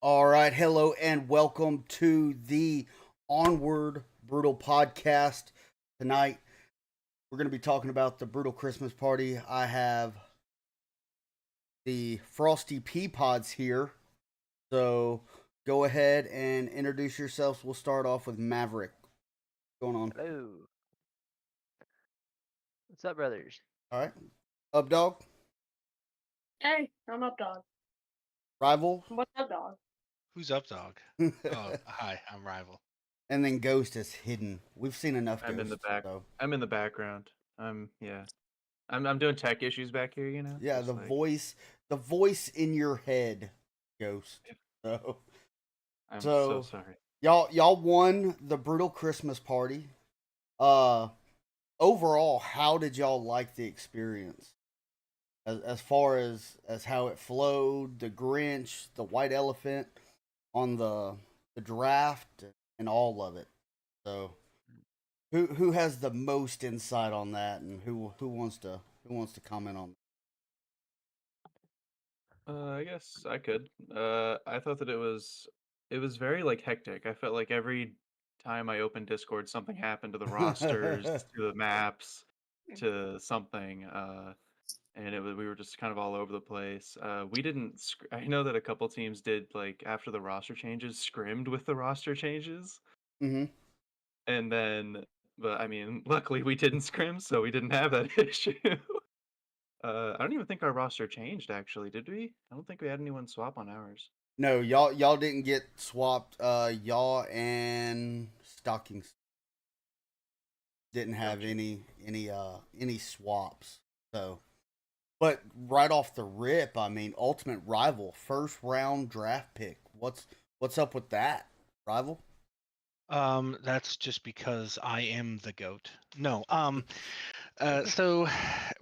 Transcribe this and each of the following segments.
All right, hello and welcome to the Onward Brutal podcast. Tonight, we're going to be talking about the Brutal Christmas Party. I have the Frosty Pea Pods here. So go ahead and introduce yourselves. We'll start off with Maverick. What's going on? Hello. What's up, brothers? All right. Up, dog. Hey, I'm up, dog. Rival. What's up, dog? Who's up, dog? And Hi, I'm Rival. then Ghost is hidden. We've seen enough I'm in the Ghosts. back. So. I'm in the background. I'm doing tech issues back here. Yeah, Just the voice in your head, Ghost. So. I'm So- so sorry. Y'all won the Brutal Christmas Party. Overall, how did y'all like the experience? As far as how it flowed, the Grinch, the white elephant on the draft, and all of it. So, who has the most insight on that, and who wants to comment on I guess I could. I thought that it was very like hectic. I felt like every time I opened Discord, something happened to the rosters, that? to the maps, to something. And we were just kind of all over the place. We didn't. I know that a couple teams did like after the roster changes, scrimmed with the roster changes. Mm-hmm. And then, but I mean, luckily we didn't scrim, so we didn't have that issue. I don't even think our roster changed actually, did we? I don't think we had anyone swap on ours. No, y'all didn't get swapped. Y'all and Stockings didn't have Gotcha. any swaps. So, but right off the rip, I mean, Ultimate Rival, first round draft pick. What's up with that, Rival? That's just because I am the goat. No, so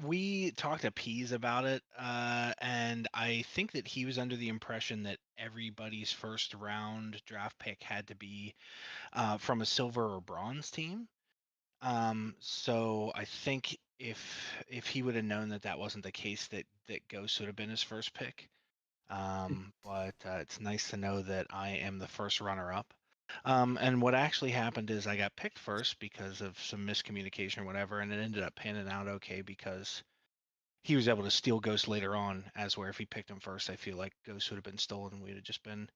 we talked to Peas about it, and I think that he was under the impression that everybody's first round draft pick had to be from a silver or bronze team. So I think if he would have known that that wasn't the case, that Ghost would have been his first pick. But it's nice to know that I am the first runner up. And what actually happened is I got picked first because of some miscommunication or whatever, and it ended up panning out okay because he was able to steal Ghost later on. As where if he picked him first, I feel like Ghost would have been stolen. We'd have just been,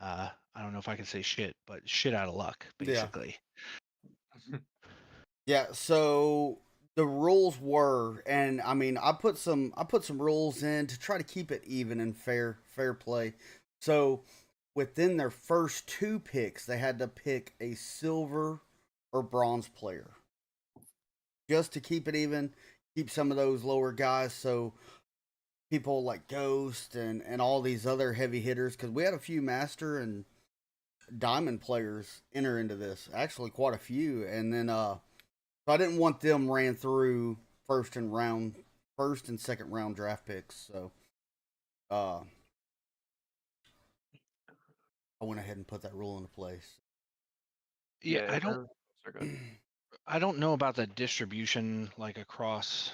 I don't know if I can say shit, but shit out of luck, Yeah. basically. Yeah. So the rules were, and I mean, I put some rules in to try to keep it even and fair play. So within their first two picks, they had to pick a silver or bronze player just to keep it even, keep some of those lower guys. So people like Ghost and all these other heavy hitters, because we had a few master and diamond players enter into this, actually quite a few, and then so I didn't want them ran through first and second round draft picks. So uh I went ahead and put that rule into place. Yeah, I don't. Sorry, go ahead. I don't know about the distribution like across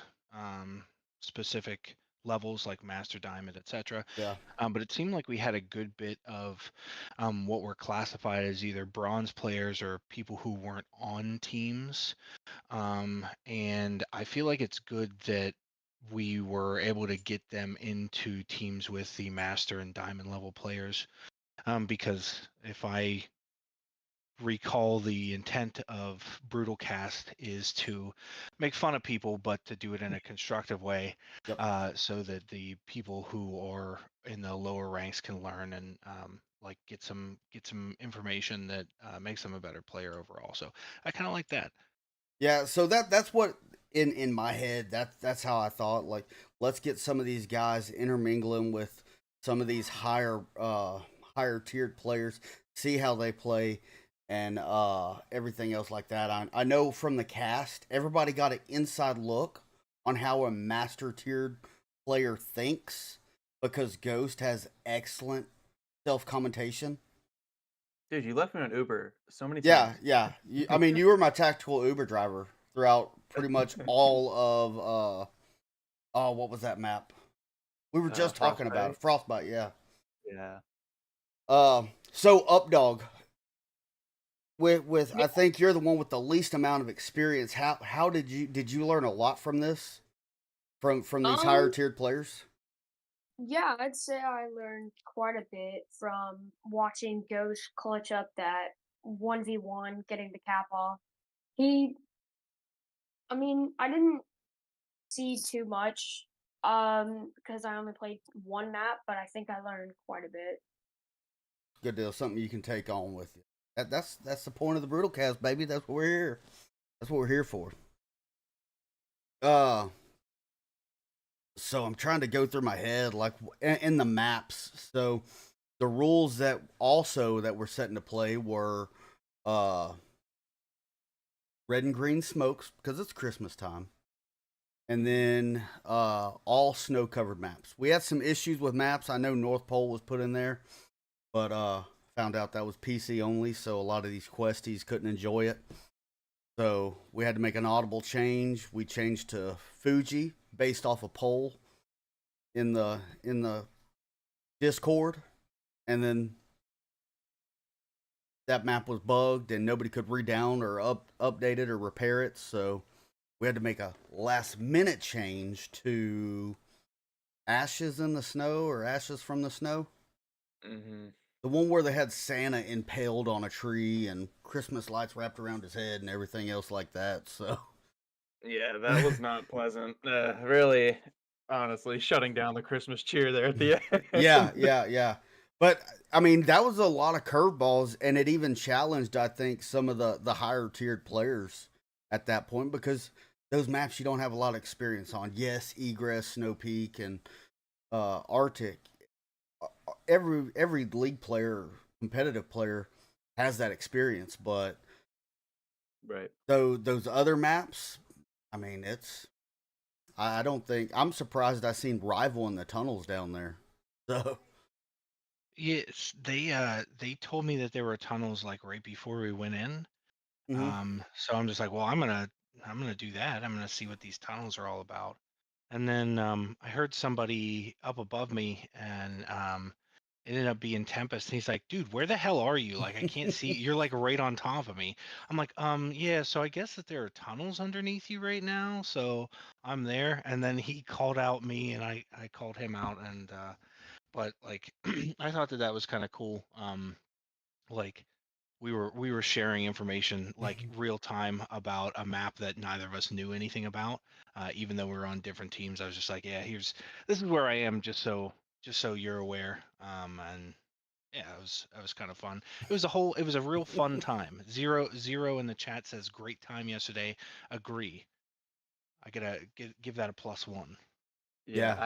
specific levels like Master Diamond, etc. Yeah. But it seemed like we had a good bit of what were classified as either bronze players or people who weren't on teams. And I feel like it's good that we were able to get them into teams with the Master and Diamond level players. Because if I recall, the intent of Brutal Cast is to make fun of people, but to do it in a constructive way, Yep. so that the people who are in the lower ranks can learn and like get some information that makes them a better player overall. So I kind of like that. Yeah, so that's what in my head that's how I thought. Like, let's get some of these guys intermingling with some of these higher tiered players, see how they play, and everything else like that. I know from the cast, everybody got an inside look on how a master tiered player thinks because Ghost has excellent self commentation. Dude, you left me on Uber so many Yeah, times. yeah. I mean, you were my tactical Uber driver throughout pretty much all of oh, what was that map? We were just talking about it. Frostbite, yeah. Yeah. So Updog, with Yeah. I think you're the one with the least amount of experience. How did you learn a lot from this from these higher Um, tiered players? yeah, I'd say I learned quite a bit from watching Ghost clutch up that 1v1, getting the cap off. He, I mean, I didn't see too much, because I only played one map, but I think I learned quite a bit. Good deal. Something you can take on with you. That's the point of the brutal cast, baby. That's what we're here. That's what we're here for. Uh, so I'm trying to go through my head like in the maps. So the rules that were set into play were uh red and green smokes because it's Christmas time, and then all snow covered maps. We had some issues with maps. I know North Pole was put in there, but found out that was PC only, so a lot of these questies couldn't enjoy it. So we had to make an audible change. We changed to Fuji based off a poll in the Discord, and then that map was bugged and nobody could read down or update it or repair it. So we had to make a last minute change to Ashes in the Snow or Ashes from the Snow. Mm-hmm. The one where they had Santa impaled on a tree and Christmas lights wrapped around his head and everything else like that. So Yeah, that was not pleasant. Really, honestly, shutting down the Christmas cheer there at the yeah, end. yeah, yeah. But I mean, that was a lot of curveballs, and it even challenged, I think, some of the higher tiered players at that point because those maps you don't have a lot of experience on. Yes, Egress, Snow Peak, and Arctic. Every league player, competitive player, has that experience, but Right. though those other maps, I mean, I don't think I'm surprised I seen Rival in the tunnels down there. So Yes, they told me that there were tunnels like right before we went in. mhm. So I'm just like, well, I'm gonna do that. I'm gonna see what these tunnels are all about. And then I heard somebody up above me, and it ended up being Tempest. And he's like, dude, where the hell are you? Like, I can't see. You're like right on top of me. I'm like, yeah. So I guess that there are tunnels underneath you right now. So I'm there. And then he called out me, and I called him out, and but like, I thought that that was kind of cool. Like we were sharing information like real time about a map that neither of us knew anything about, even though we were on different teams. I was just like, yeah, this is where I am, just so you're aware. And yeah, it was kind of fun. It was a real fun time. Zero in the chat says great time yesterday. Agree. I gotta give that a +1. Yeah, Yeah.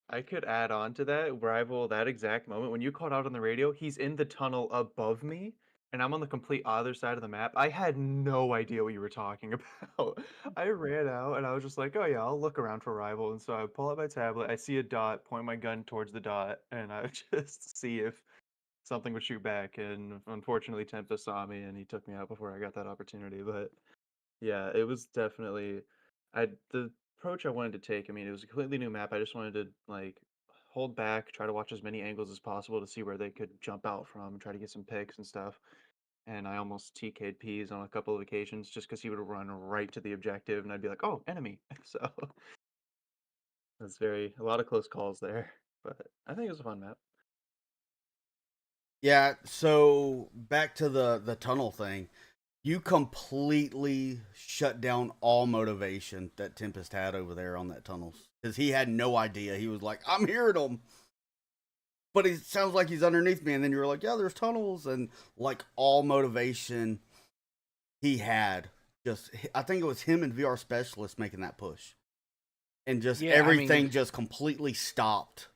I could add on to that rival that exact moment when you called out on the radio, he's in the tunnel above me and I'm on the complete other side of the map. I had no idea what you were talking about. I ran out and I was just like, "Oh yeah, I'll look around for rival." And so I pull out my tablet, I see a dot, point my gun towards the dot, and I would just see if something would shoot back. And unfortunately, Tempest saw me and he took me out before I got that opportunity. But yeah, it was definitely the approach I wanted to take. I mean, it was a completely new map. I just wanted to like hold back, try to watch as many angles as possible to see where they could jump out from, try to get some picks and stuff. And I almost TK'd Peas on a couple of occasions just because he would run right to the objective, and I'd be like, "Oh, enemy!" So that's a lot of close calls there. But I think it was a fun map. Yeah, so back to the tunnel thing. You completely shut down all motivation that Tempest had over there on that tunnels because he had no idea. He was like, "I'm hearing them," but it sounds like he's underneath me. And then you were like, "Yeah, there's tunnels," and like all motivation he had. Just I think it was him and VR Specialist making that push, and just Yeah, I mean, everything just completely stopped.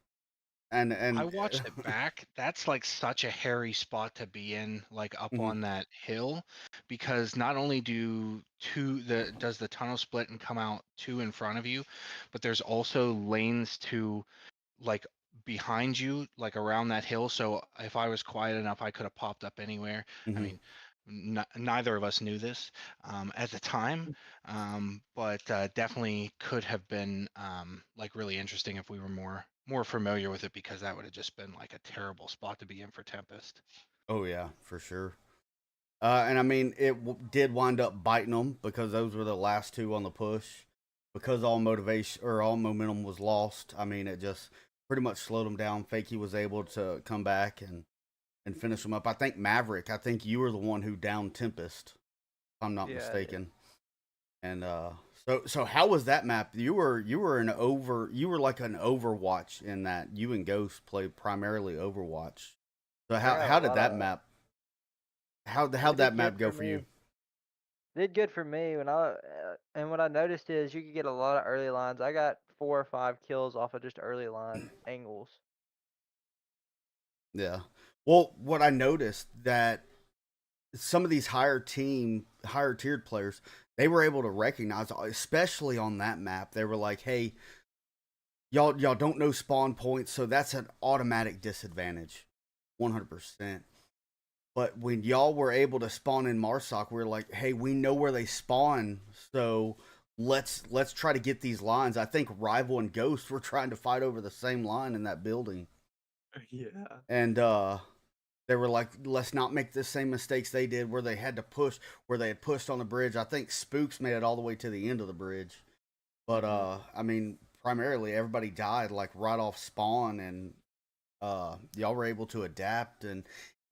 I And watched it back. That's like such a hairy spot to be in, like up Mhm, on that hill, because not only does the tunnel split and come out two in front of you, but there's also lanes to like behind you, like around that hill. So if I was quiet enough, I could have popped up anywhere. I mhm. mean, Neither of us knew this at the time, but definitely could have been like really interesting if we were more familiar with it, because that would have just been like a terrible spot to be in for Tempest. Oh yeah, for sure. And I mean, did wind up biting them because those were the last two on the push. Because all motivation or all momentum was lost. I mean, it just pretty much slowed them down. Fakey was able to come back and finish them up. I think Maverick. I think you were the one who downed Tempest, if I'm not Yeah, mistaken. And so how was that map? You were like an Overwatch in that. You and Ghost played primarily Overwatch. So yeah, how a did lot that of map? How'd it that did map good go for for you? me. Did good for me when I and what I noticed is you could get a lot of early lines. I got 4 or 5 kills off of just early line angles. Yeah. Well, what I noticed that some of these higher tiered players, they were able to recognize, especially on that map. They were like, "Hey, y'all don't know spawn points, so that's an automatic disadvantage, 100%." But when y'all were able to spawn in Marsoc, we are like, "Hey, we know where they spawn, so let's try to get these lines." I think Rival and Ghost were trying to fight over the same line in that building, Yeah. and they were like, let's not make the same mistakes they did where they had to push, where they had pushed on the bridge. I think Spooks made it all the way to the end of the bridge. But I mean, primarily everybody died like right off spawn, and y'all were able to adapt and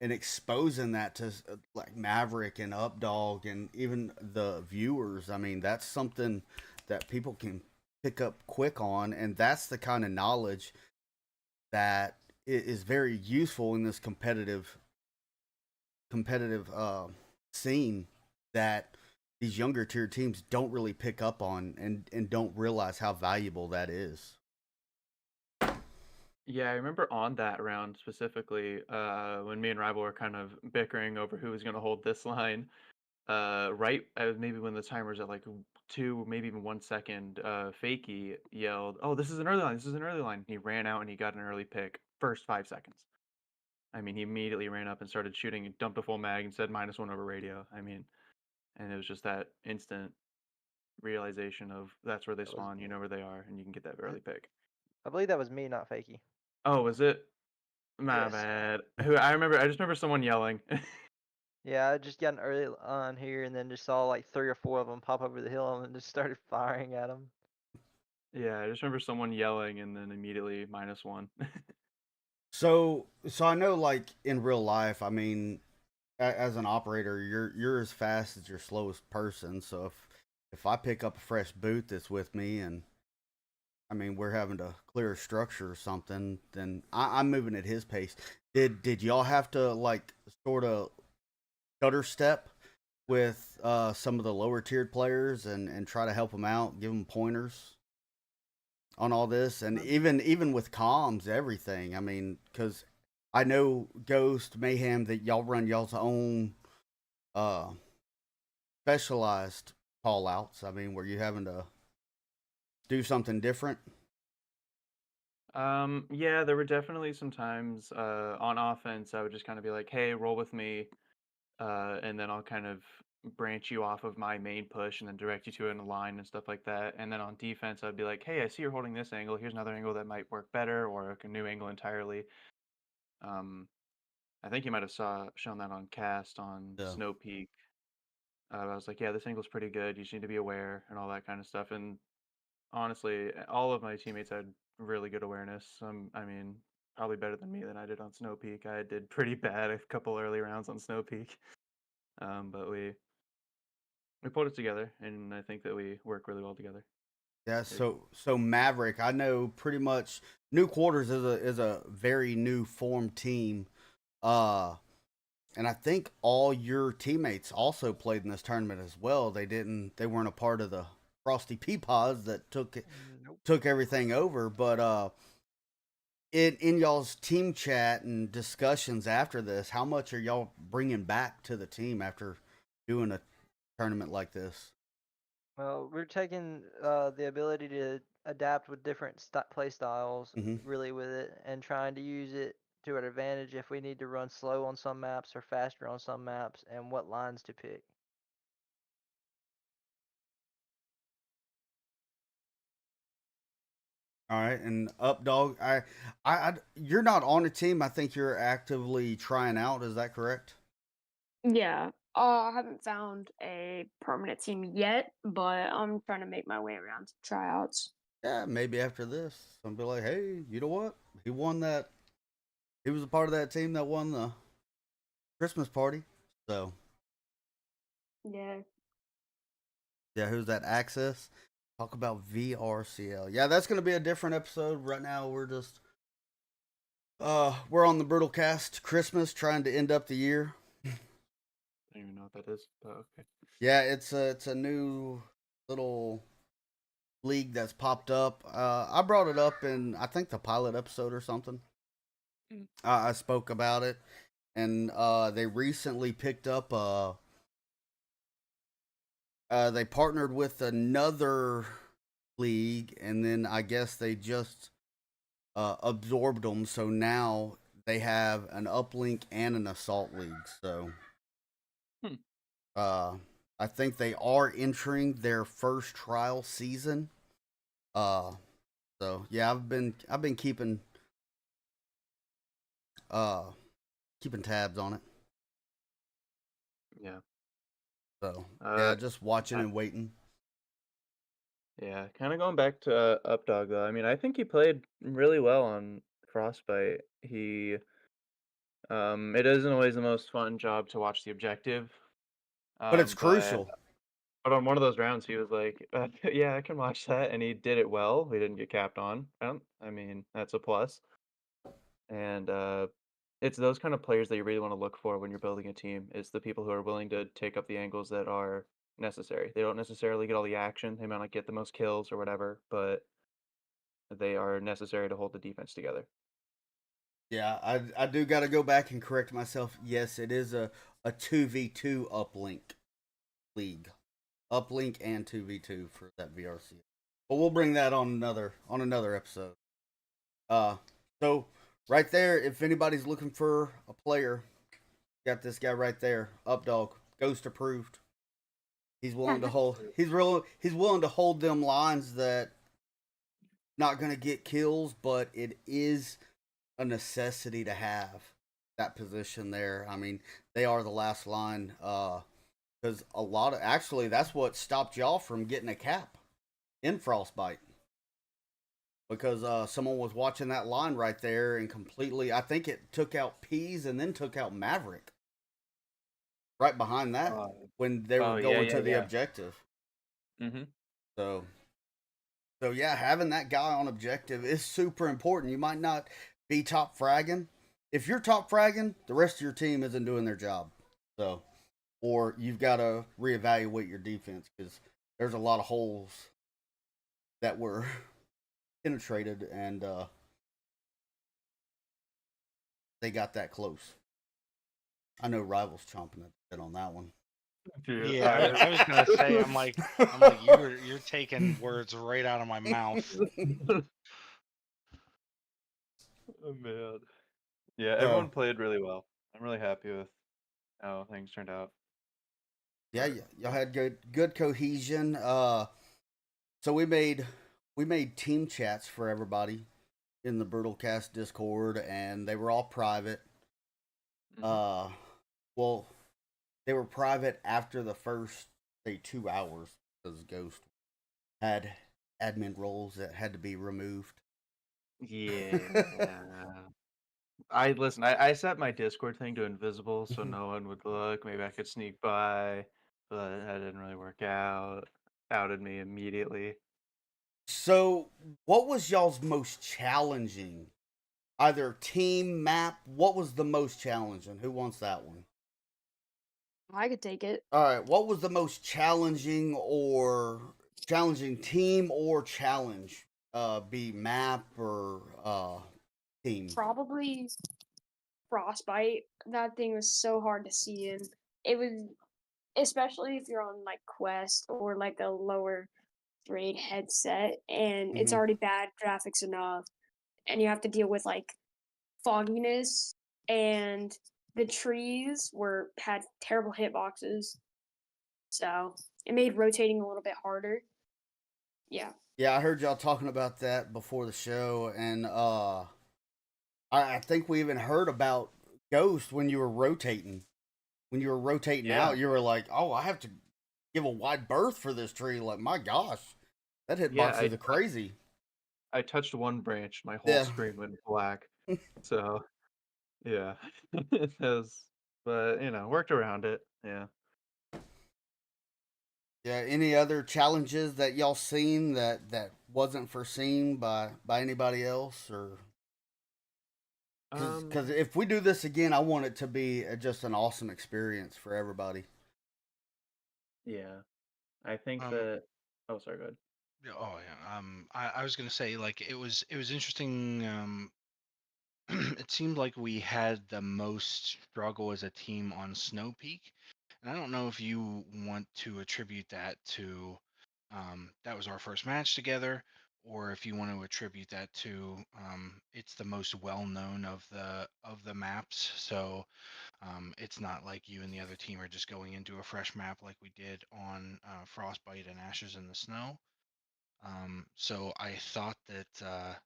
exposing that to like Maverick and Updog and even the viewers. I mean, that's something that people can pick up quick on, and that's the kind of knowledge that is very useful in this competitive scene that these younger tier teams don't really pick up on and don't realize how valuable that is. Yeah, I remember on that round specifically, when me and Rival were kind of bickering over who was going to hold this line. Right, maybe when the timer's at like 2, maybe even 1 second, Fakey yelled, "Oh, this is an early line! This is an early line!" He ran out and he got an early pick. First 5 seconds. I mean, he immediately ran up and started shooting and dumped a full mag and said -1 over radio. I mean, and it was just that instant realization of that's where they That was, spawn. You know where they are, and you can get that early pick. I believe that was me, not Fakey. Oh, was it? My Yes. bad. Who I remember. I just remember someone yelling. Yeah, I just got an early line here and then just saw like 3 or 4 of them pop over the hill and just started firing at them. Yeah, I just remember someone yelling and then immediately -1. So I know, like in real life, I mean, as an operator, you're as fast as your slowest person. So if I pick up a fresh boot that's with me, and I mean we're having to clear a structure or something, then I'm moving at his pace. Did y'all have to like sort of stutter step with some of the lower tiered players and try to help them out, give them pointers on all this, and even with comms, everything? I mean, because I know Ghost Mayhem that y'all run y'all's own uh specialized call outs. I mean, were you having to do something different? Yeah, there were definitely some times on offense I would just kind of be like, "Hey, roll with me," and then I'll kind of branch you off of my main push and then direct you to a line and stuff like that. And then on defense, I'd be like, "Hey, I see you're holding this angle. Here's another angle that might work better, or a new angle entirely." Um, I think you might have shown that on cast on Yeah. Snow Peak. I was like, "Yeah, this angle's pretty good. You just need to be aware and all that kind of stuff." And honestly, all of my teammates had really good awareness. I mean, probably better than me than I did on Snow Peak. I did pretty bad a couple early rounds on Snow Peak, but we pulled it together, and I think that we work really well together. Yeah, It- so Maverick, I know pretty much New Quarters is a very new formed team. Uh and I think all your teammates also played in this tournament as well. They weren't a part of the Frosty Peapods that Nope. took everything over, but in y'all's team chat and discussions after this, how much are y'all bringing back to the team after doing a tournament like this? Well, we're taking the ability to adapt with different play styles Hmm. really with it and trying to use it to our advantage if we need to run slow on some maps or faster on some maps, and what lines to pick. All right, and up dog. You're not on a team. I think you're actively trying out. Is that correct? Yeah. I haven't found a permanent team yet, but I'm trying to make my way around to tryouts. Yeah, maybe after this, I'll be like, hey, you know what? He won that. He was a part of that team that won the Christmas party. So Yeah. yeah, who's that? Access. Talk about VRCL. Yeah, that's gonna be a different episode. Right now, we're just we're on the Brutal Cast Christmas, trying to end up the year. I don't even know what that is, but okay. Yeah, it's a new little league that's popped up. I brought it up in I think the pilot episode or something. I spoke about it, and they recently picked up. They partnered with another league, and then I guess they just absorbed them. So now they have an uplink and an assault league. So, I think they are entering their first trial season. So yeah, I've been keeping keeping tabs on it. Yeah. So Uh, yeah, just watching I- and waiting. Yeah, kind of going back to Updog though. I mean, I think he played really well on Frostbite. It isn't always the most fun job to watch the objective. But it's But crucial. on one of those rounds, he was like, "Yeah, I can watch that," and he did it well. He didn't get capped on. I mean, that's a plus. And it's those kind of players that you really want to look for when you're building a team. It's the people who are willing to take up the angles that are necessary. They don't necessarily get all the action. They might not get the most kills or whatever, but they are necessary to hold the defense together. Yeah, I do got to go back and correct myself. Yes, it is a 2v2 uplink league. Uplink and 2v2 for that VRC. But we'll bring that on another episode. So right there, if anybody's looking for a player, got this guy right there, Updog, Ghost approved. He's willing to hold. He's willing to hold them lines that not gonna get kills, but it is a necessity to have that position there. I mean, they are the last line. Because a lot of actually that's what stopped y'all from getting a cap in Frostbite. Because someone was watching that line right there and completely, I think it took out Peas and then took out Maverick right behind that when they were going to the objective. Mm-hmm. So yeah, having that guy on objective is super important. You might not be top fragging. If you're top fragging, the rest of your team isn't doing their job. So, or you've got to reevaluate your defense because there's a lot of holes that were penetrated and they got that close. I know Rivals chomping at the bit on that one. Yeah, I was gonna say, I'm like you're taking words right out of my mouth. Oh man. Yeah, everyone played really well. I'm really happy with how things turned out. Yeah, y'all had good cohesion. So we made team chats for everybody in the Brutal Cast Discord, and they were all private. Well, they were private after the first say 2 hours because Ghost had admin roles that had to be removed. Yeah. I set my Discord thing to invisible so no one would look. Maybe I could sneak by, but that didn't really work out. Outed me immediately. So, what was y'all's most challenging? Either team, map, what was the most challenging? Who wants that one? I could take it. All right, what was the most challenging team or challenge? Be map or team? Probably Frostbite. That thing was so hard to see in. It was, especially if you're on like Quest or like a lower grade headset and it's already bad graphics enough, and you have to deal with like fogginess, and the trees had terrible hitboxes. So it made rotating a little bit harder. Yeah. Yeah, I heard y'all talking about that before the show, and I think we even heard about Ghost when you were rotating. When you were rotating Yeah. out, you were like, "Oh, I have to give a wide berth for this tree." Like, my gosh, that Yeah, hitbox is crazy. I touched one branch, my whole Yeah. screen went black. So yeah, it was, but worked around it. Yeah. Yeah. Any other challenges that y'all seen that wasn't foreseen by anybody else, or because if we do this again, I want it to be just an awesome experience for everybody. Yeah, I think Um, that. Oh, sorry. Go ahead. Yeah, oh yeah. I was gonna say like it was interesting. It seemed like we had the most struggle as a team on Snow Peak, and I don't know if you want to attribute that to that was our first match together, or if you want to attribute that to it's the most well known of the maps. So it's not like you and the other team are just going into a fresh map like we did on Frostbite and Ashes in the Snow. So I thought that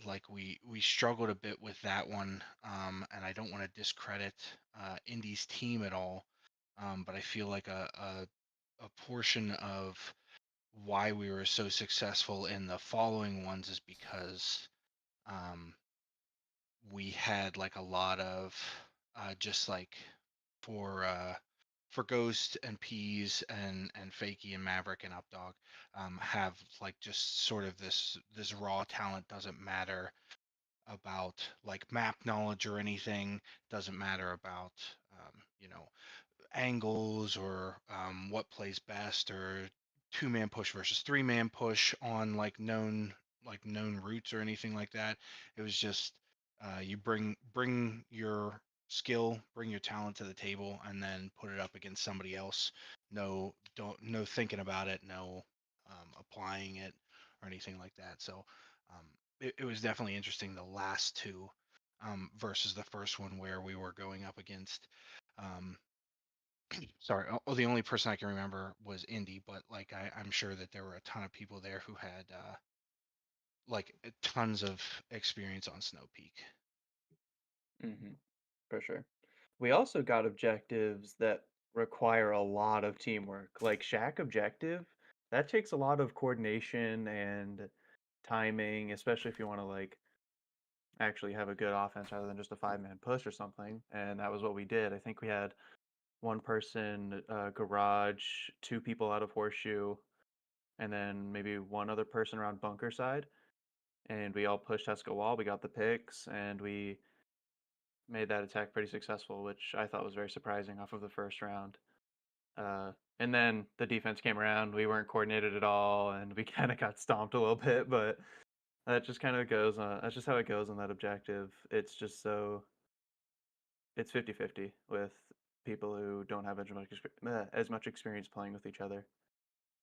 like we struggled a bit with that one, and I don't want to discredit Indy's team at all, but I feel like a portion of why we were so successful in the following ones is because um, we had like a lot of just like for uh, for Ghost and Peas and Fakey and Maverick and Updog have like just sort of this raw talent. Doesn't matter about like map knowledge or anything, doesn't matter about angles or what plays best, or 2-man push versus 3-man push on like known routes or anything like that. It was just you bring your skill, bring your talent to the table, and then put it up against somebody else. No thinking about it, no applying it or anything like that. So it was definitely interesting, the last two versus the first one where we were going up against um, sorry, the only person I can remember was Indy, but like I'm sure that there were a ton of people there who had like tons of experience on Snow Peak. For sure. We also got objectives that require a lot of teamwork. Like Shack objective, that takes a lot of coordination and timing, especially if you want to like actually have a good offense rather than just a 5-man push or something. And that was what we did. I think we had one person garage, two people out of horseshoe, and then maybe one other person around bunker side. And we all pushed Tesco wall. We got the picks, and we made that attack pretty successful, which I thought was very surprising off of the first round. And then the defense came around. We weren't coordinated at all, and we kind of got stomped a little bit. But that just kind of goes on. That's just how it goes on that objective. It's just it's 50-50 with people who don't have as much experience playing with each other.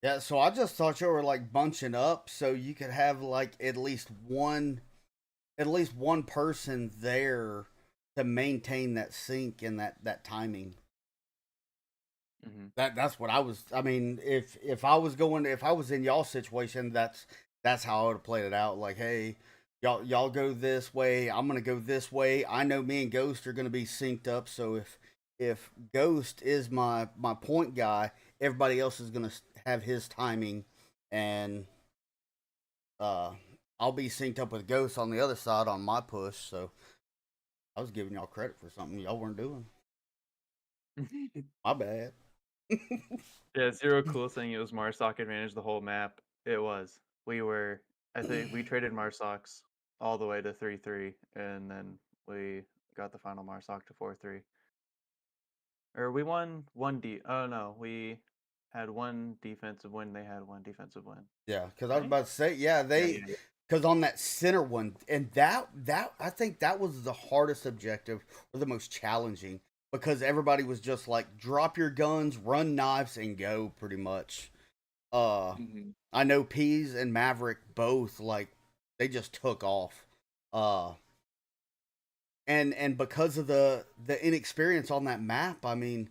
Yeah, so I just thought you were like bunching up so you could have like at least one person there to maintain that sync and that timing. That's what I was. I mean, if I was in y'all situation, that's how I would have played it out. Like, hey, y'all go this way, I'm gonna go this way. I know me and Ghost are gonna be synced up, so if Ghost is my point guy, everybody else is gonna have his timing, and uh, I'll be synced up with Ghost on the other side on my push. So I was giving y'all credit for something y'all weren't doing. My bad. Yeah, Zero Cool saying it was Marsoc advantage the whole map. It was. I think we traded Marsocs all the way to 3-3, and then we got the final Marsoc to 4-3. Or we won oh no, we had one defensive win, they had one defensive win. Yeah, because I was Right? about to say, yeah, Yeah. because on that center one, and that I think that was the hardest objective or the most challenging because everybody was just like, drop your guns, run knives, and go, pretty much. I know Peas and Maverick both like they just took off. Uh, and because of the inexperience on that map, I mean,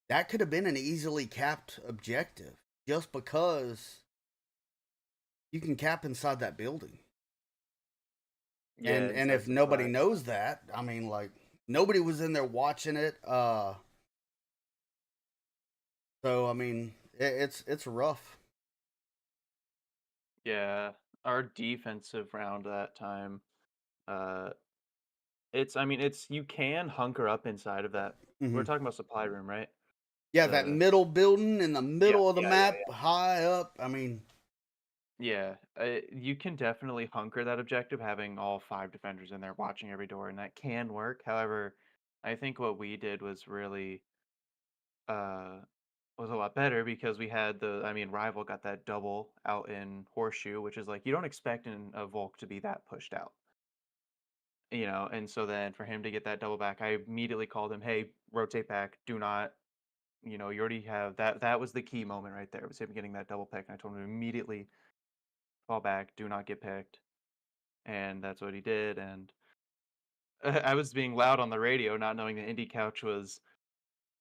that could have been an easily capped objective just because you can cap inside that building. Yeah, And inside if the nobody flag. knows that, I mean, like nobody was in there watching it. So I mean, it's rough. Yeah, our defensive round that time, uh, I mean, you can hunker up inside of that. We're Hmm. talking about supply room, right? Yeah, that The middle building in the yeah, middle of the yeah, yeah, map, high up. I mean, yeah. You can definitely hunker that objective, having all 5 defenders in there watching every door, and that can work. However, I think what we did was really uh was a lot better because we had I mean, Rival got that double out in Horseshoe, which is like you don't expect in a Volk to be that pushed out. And so then for him to get that double back, I immediately called him, "Hey, rotate back. Do not, you already have that." That was the key moment right there. Was him getting that double pick, and I told him to immediately fall back. Do not get picked, and that's what he did. And I was being loud on the radio, not knowing that Indy Couch was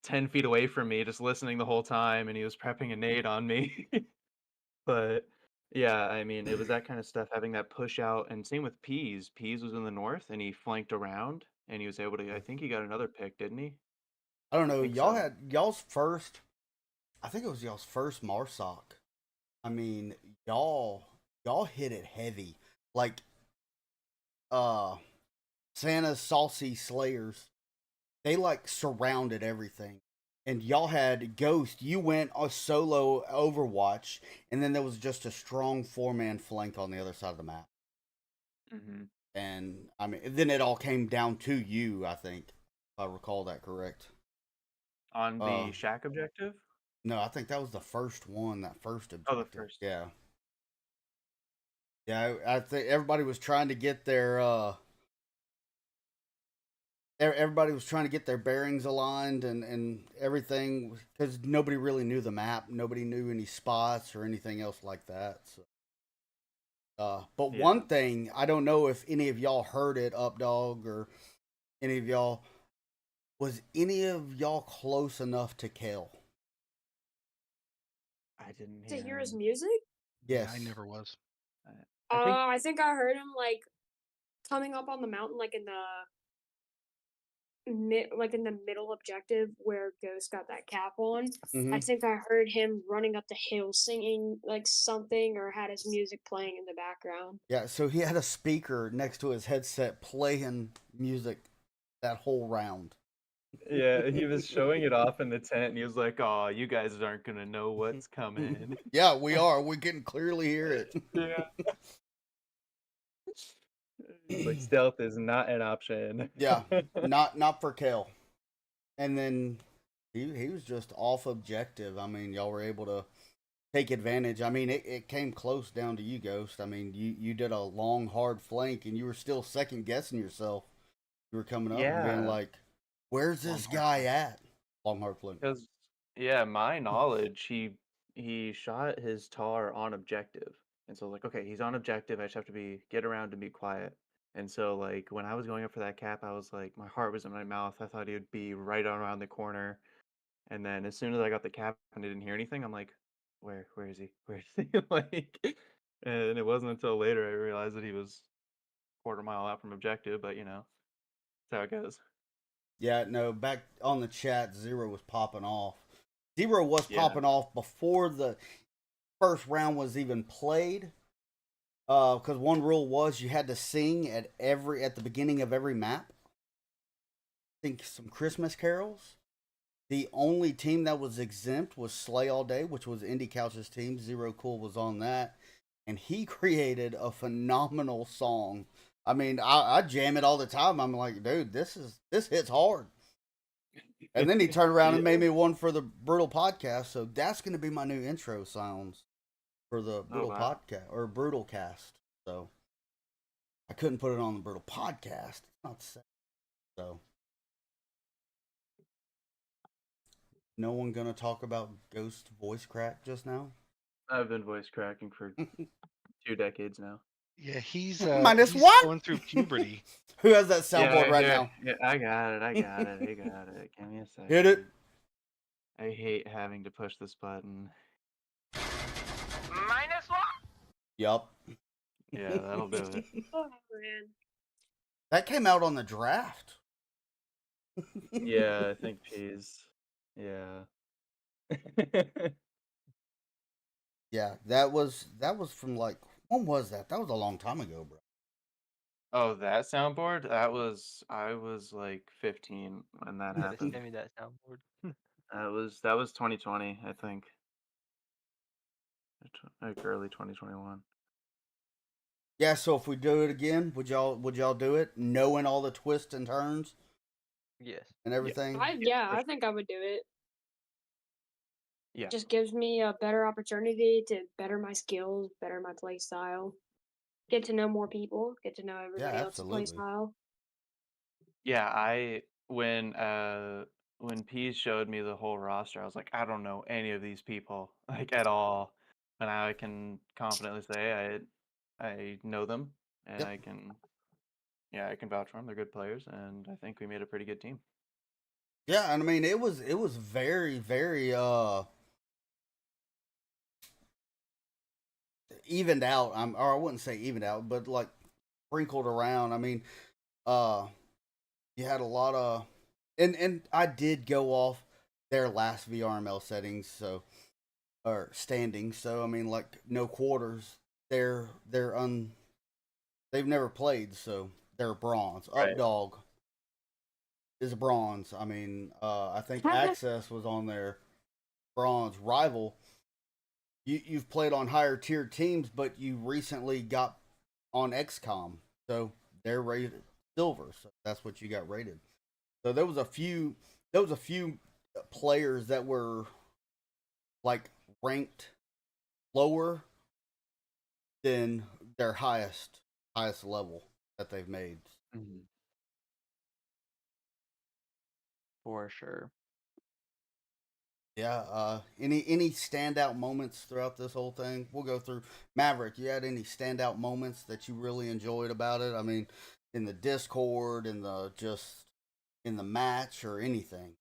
10 feet away from me, just listening the whole time, and he was prepping a nade on me. But yeah, I mean, it was that kind of stuff, having that push out, and same with Peas. Peas was in the north, and he flanked around, and he was able to. I think he got another pick, didn't he? I don't I know. think Y'all so. had y'all's first. I think it was y'all's first Marsoc. I mean, y'all hit it heavy. Like uh Santa's Saucy Slayers. They like surrounded everything. And y'all had Ghost. You went a solo Overwatch, and then there was just a strong 4-man flank on the other side of the map. Hmm. And I mean, then it all came down to you. I think, if I recall that correct. On Uh, the Shack objective? no, I think that was the first one. That first Oh, the objective. first. Yeah, yeah. I think everybody was trying to get their everybody was trying to get their bearings aligned and everything because nobody really knew the map. Nobody knew any spots or anything else like that. So, but one Yeah. thing I don't know if any of y'all heard it, Updog, or any of y'all, was any of y'all close enough to Kale? I didn't To hear hear his him. music? Yeah, I Yes. never was. I think. I think I heard him like coming up on the mountain, like in the like in the middle objective where Ghost got that cap on. Mm-hmm. I think I heard him running up the hill singing like something or had his music playing in the background. Yeah. So he had a speaker next to his headset playing music that whole round. Yeah, he was showing it off in the tent, and he was like, "Oh, you guys aren't gonna know what's coming." Yeah, we are. We can clearly hear it. Yeah. He's like, stealth is not an option. Yeah, not for Kale. And then he was just off objective. I mean, y'all were able to take advantage. I mean, it came close down to you, Ghost. I mean, you did a long, hard flank, and you were still second guessing yourself. You were coming up and being Yeah, like, "Where's Long this hard guy flank. at?" Long, hard flank. because yeah, my knowledge, he shot his tar on objective, and so like, okay, he's on objective. I just have to get around and be quiet. And so like when I was going up for that cap, I was like, my heart was in my mouth. I thought he would be right around the corner. And then as soon as I got the cap and I didn't hear anything, I'm like, where is he? Where is he? Like, and it wasn't until later I realized that he was quarter mile out from objective. But that's how it goes. Yeah, no, back on the chat, Zero was popping off. Zero was Yeah. popping off before the first round was even played. Because one rule was you had to sing at the beginning of every map. I think some Christmas carols. The only team that was exempt was Slay All Day, which was Indy Couch's team. Zero Cool was on that, and he created a phenomenal song. I mean, I jam it all the time. I'm like, dude, this hits hard. And then he turned around and made Yeah. me one for the Brutal Podcast. So that's going to be my new intro sounds for the Oh Brutal wow. Podcast or Brutal Cast. So I couldn't put it on the Brutal Podcast. It's not the same. So no one gonna talk about Ghost voice crack just now. I've been voice cracking for 2 decades now. Yeah, he's Minus he's one. going through puberty. Who has that soundboard right here, now? yeah, I got it. I got it. I got it. Give me a second. Hit it. I hate having to push this button. Yup. Yeah, that'll do it. Oh man. That came out on the draft. Yeah, I think P's. Yeah. Yeah, that was from like, when was that? That was a long time ago, bro. Oh, that soundboard? I was like 15 when that Gotta happened. send me that soundboard. That was 2020, I think. Like early 2021. Yeah, so if we do it again, would y'all do it, knowing all the twists and turns Yes. and everything? I think I would do it. Yeah. Just gives me a better opportunity to better my skills, better my play style, get to know more people, get to know everybody else's play absolutely. style. Yeah, when P showed me the whole roster, I was like, I don't know any of these people like at all. And now I can confidently say I know them and Yep. I can vouch for them. They're good players and I think we made a pretty good team. Yeah, and I mean it was very, very evened out. Or I wouldn't say evened out, but like sprinkled around. I mean, you had a lot of, and I did go off their last VRML settings, so, or standings. So I mean, like no quarters. They've never played, so they're bronze. Right. Updog is bronze. I mean, I think Access was on their bronze. Rival, you've played on higher tier teams, but you recently got on XCOM, so they're rated silver. So that's what you got rated. So there was a few players that were like ranked lower than their highest level that they've made. For sure. Yeah. Any standout moments throughout this whole thing? We'll go through. Maverick, you had any standout moments that you really enjoyed about it? I mean, in the Discord, in the match, or anything.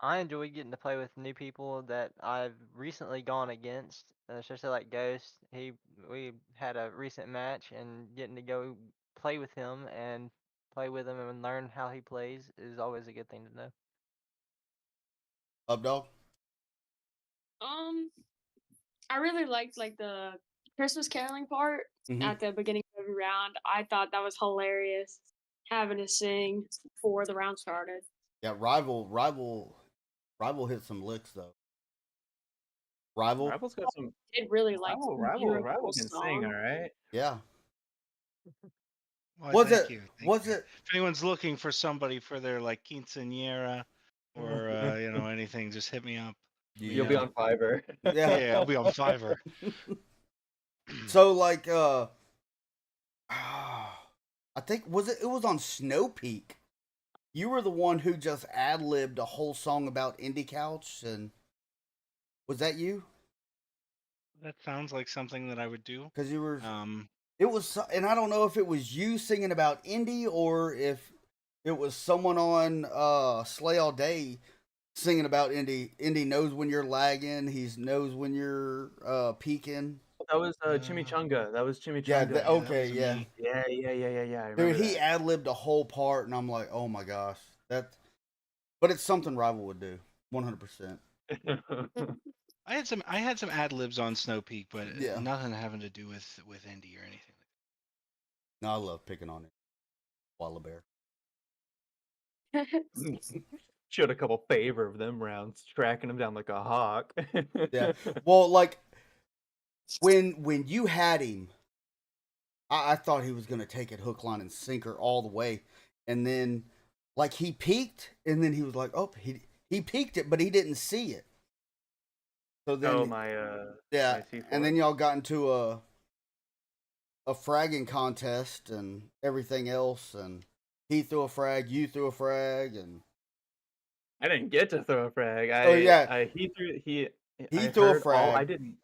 I enjoy getting to play with new people that I've recently gone against, especially like Ghost. We had a recent match, and getting to go play with him and play with him and learn how he plays is always a good thing to know. Updog? I really liked like the Christmas caroling part at the beginning of every round. I thought that was hilarious, having to sing before the round started. Yeah, rival hit some licks though. Rival's got some. Did really like some Rival beautiful can songs. sing, all right. Yeah. Well, Was thank it? you, thank Was you. it? If anyone's looking for somebody for their like quinceañera or anything, just hit me up. You'll be on Fiverr. Yeah, I'll be on Fiverr. So like I think it was on Snow Peak. You were the one who just ad-libbed a whole song about Indie Couch, and was that you? That sounds like something that I would do. Because you were Um, it was, and I don't know if it was you singing about Indie or if it was someone on Slay All Day singing about Indie. Indie knows when you're lagging. He knows when you're peaking. That was Chimichanga. That was Chimichanga. Yeah. that Okay. was Yeah. me. Yeah. I remember Dude, he that. ad-libbed a whole part, and I'm like, oh my gosh, but it's something Rival would do, 100%. I had some ad libs on Snow Peak, but Yeah. nothing having to do with indie or anything. No, I love picking on it. Walla Bear. Showed a couple favor of them rounds, tracking him down like a hawk. Yeah. Well, like when you had him, I thought he was gonna take it hook, line, and sinker all the way, and then like he peaked, and then he was like, oh, he peaked it, but he didn't see it. So then, Oh my yeah, my C4. and then y'all got into a fragging contest and everything else, and he threw a frag, you threw a frag, and I didn't get to throw a frag. He threw a heard all, frag. I didn't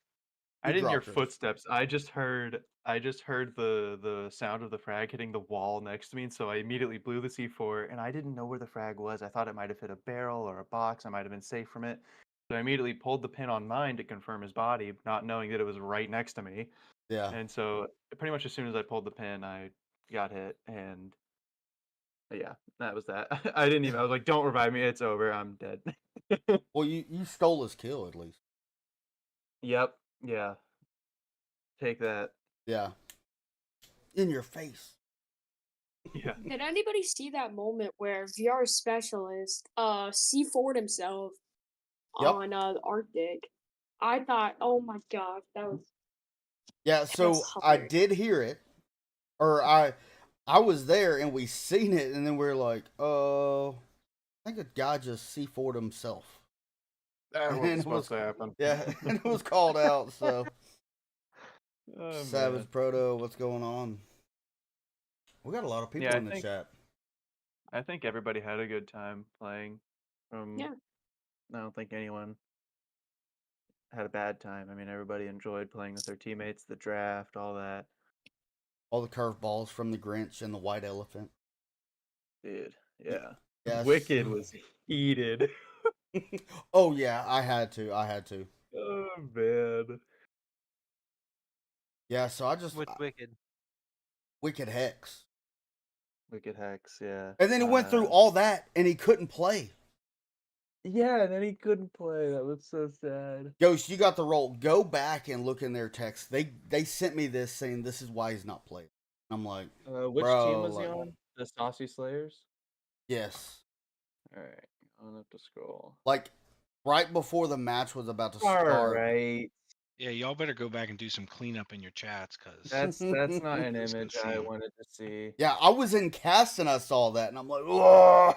hear dropped yours. footsteps. I just heard I just heard the sound of the frag hitting the wall next to me, and so I immediately blew the C4, and I didn't know where the frag was. I thought it might have hit a barrel or a box. I might have been safe from it. So I immediately pulled the pin on mine to confirm his body, not knowing that it was right next to me. Yeah. And so pretty much as soon as I pulled the pin, I got hit, and yeah, that was that. I didn't even. I was like, "Don't revive me. It's over. I'm dead." Well, you stole his kill at least. Yep. Yeah. Take that. Yeah. In your face. Yeah. Did anybody see that moment where VR specialist C4'd himself Yep. on Arctic? I thought, oh my gosh, that was Yeah, so I hilarious. did hear it, or I was there and we seen it, and then we are like, I think a guy just C4'd himself. That And wasn't it supposed was- to happen. Yeah, and it was called out. So Oh, Savage man. Proto, what's going on? We got a lot of people Yeah, I in the think- chat. I think everybody had a good time playing. Yeah. I don't think anyone had a bad time. I mean, everybody enjoyed playing with their teammates, the draft, all that. All the curveballs from the Grinch and the White Elephant. Dude, yeah. Yes. Wicked was heated. Oh yeah, I had to. Oh man. Yeah, so I just With Wicked. Wicked Hex. Wicked Hex, yeah. And then he went through all that and he couldn't play. Yeah, and then he couldn't play. That was so sad. Ghost, you got the role. Go back and look in their text. They sent me this saying this is why he's not playing. I'm like, Which Bro, team was he like- on? The Saucy Slayers? yes. Alright, I'll have to scroll. Like right before the match was about to start. Alright. Yeah, y'all better go back and do some cleanup in your chats, cause That's not an Just image gonna I see. wanted to see. Yeah, I was in cast and I saw that and I'm like, "Ugh."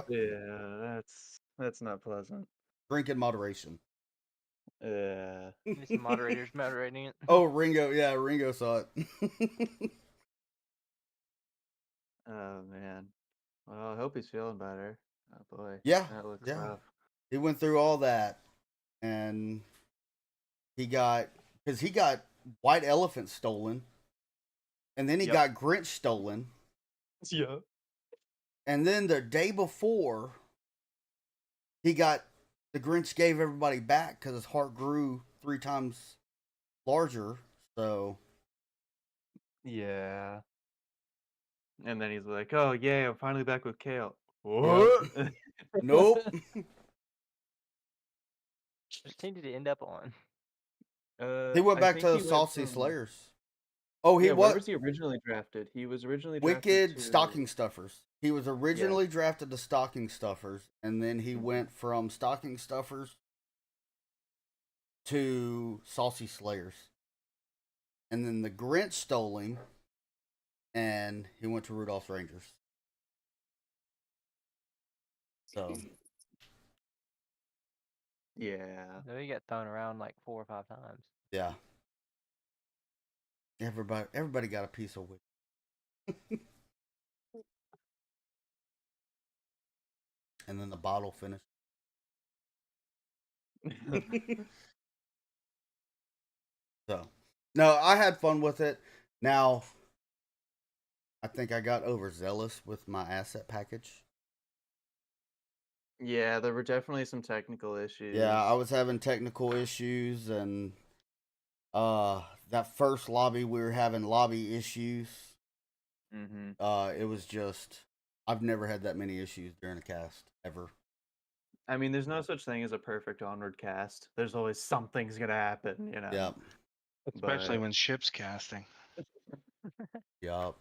Yeah, that's not pleasant. Drink in moderation. Yeah. Need some moderators moderating it. Oh, Ringo, yeah, Ringo saw it. Oh man. Well, I hope he's feeling better. Oh boy. Yeah, That looks yeah. rough. He went through all that and he got White Elephant stolen. And then he Yep. got Grinch stolen. Yeah. And then the day before, the Grinch gave everybody back because his heart grew 3 times larger. So, Yeah. And then he's like, "Oh yay, I'm finally back with Kale." Yep. What? nope. Which team did he end up on? He went I back think to he the went Saucy from- Slayers. Oh, he Yeah, where was was he originally drafted? He was originally drafted Wicked to... Stocking Stuffers. He was originally drafted to Stocking Stuffers, and then he Mhm. went from Stocking Stuffers to Saucy Slayers. And then the Grinch stole him, and he went to Rudolph's Rangers. So, Yeah. No, he got thrown around like 4 or 5 times. yeah. Everybody got a piece of Wicked. And then the bottle finished. So, no, I had fun with it. Now, I think I got overzealous with my asset package. Yeah, there were definitely some technical issues. Yeah, I was having technical issues, and that first lobby we were having lobby issues. Mm-hmm. It was just I've never had that many issues during a cast ever. I mean, there's no such thing as a perfect onward cast. There's always something's gonna happen, you know. Yep, especially But- when ship's casting. yep.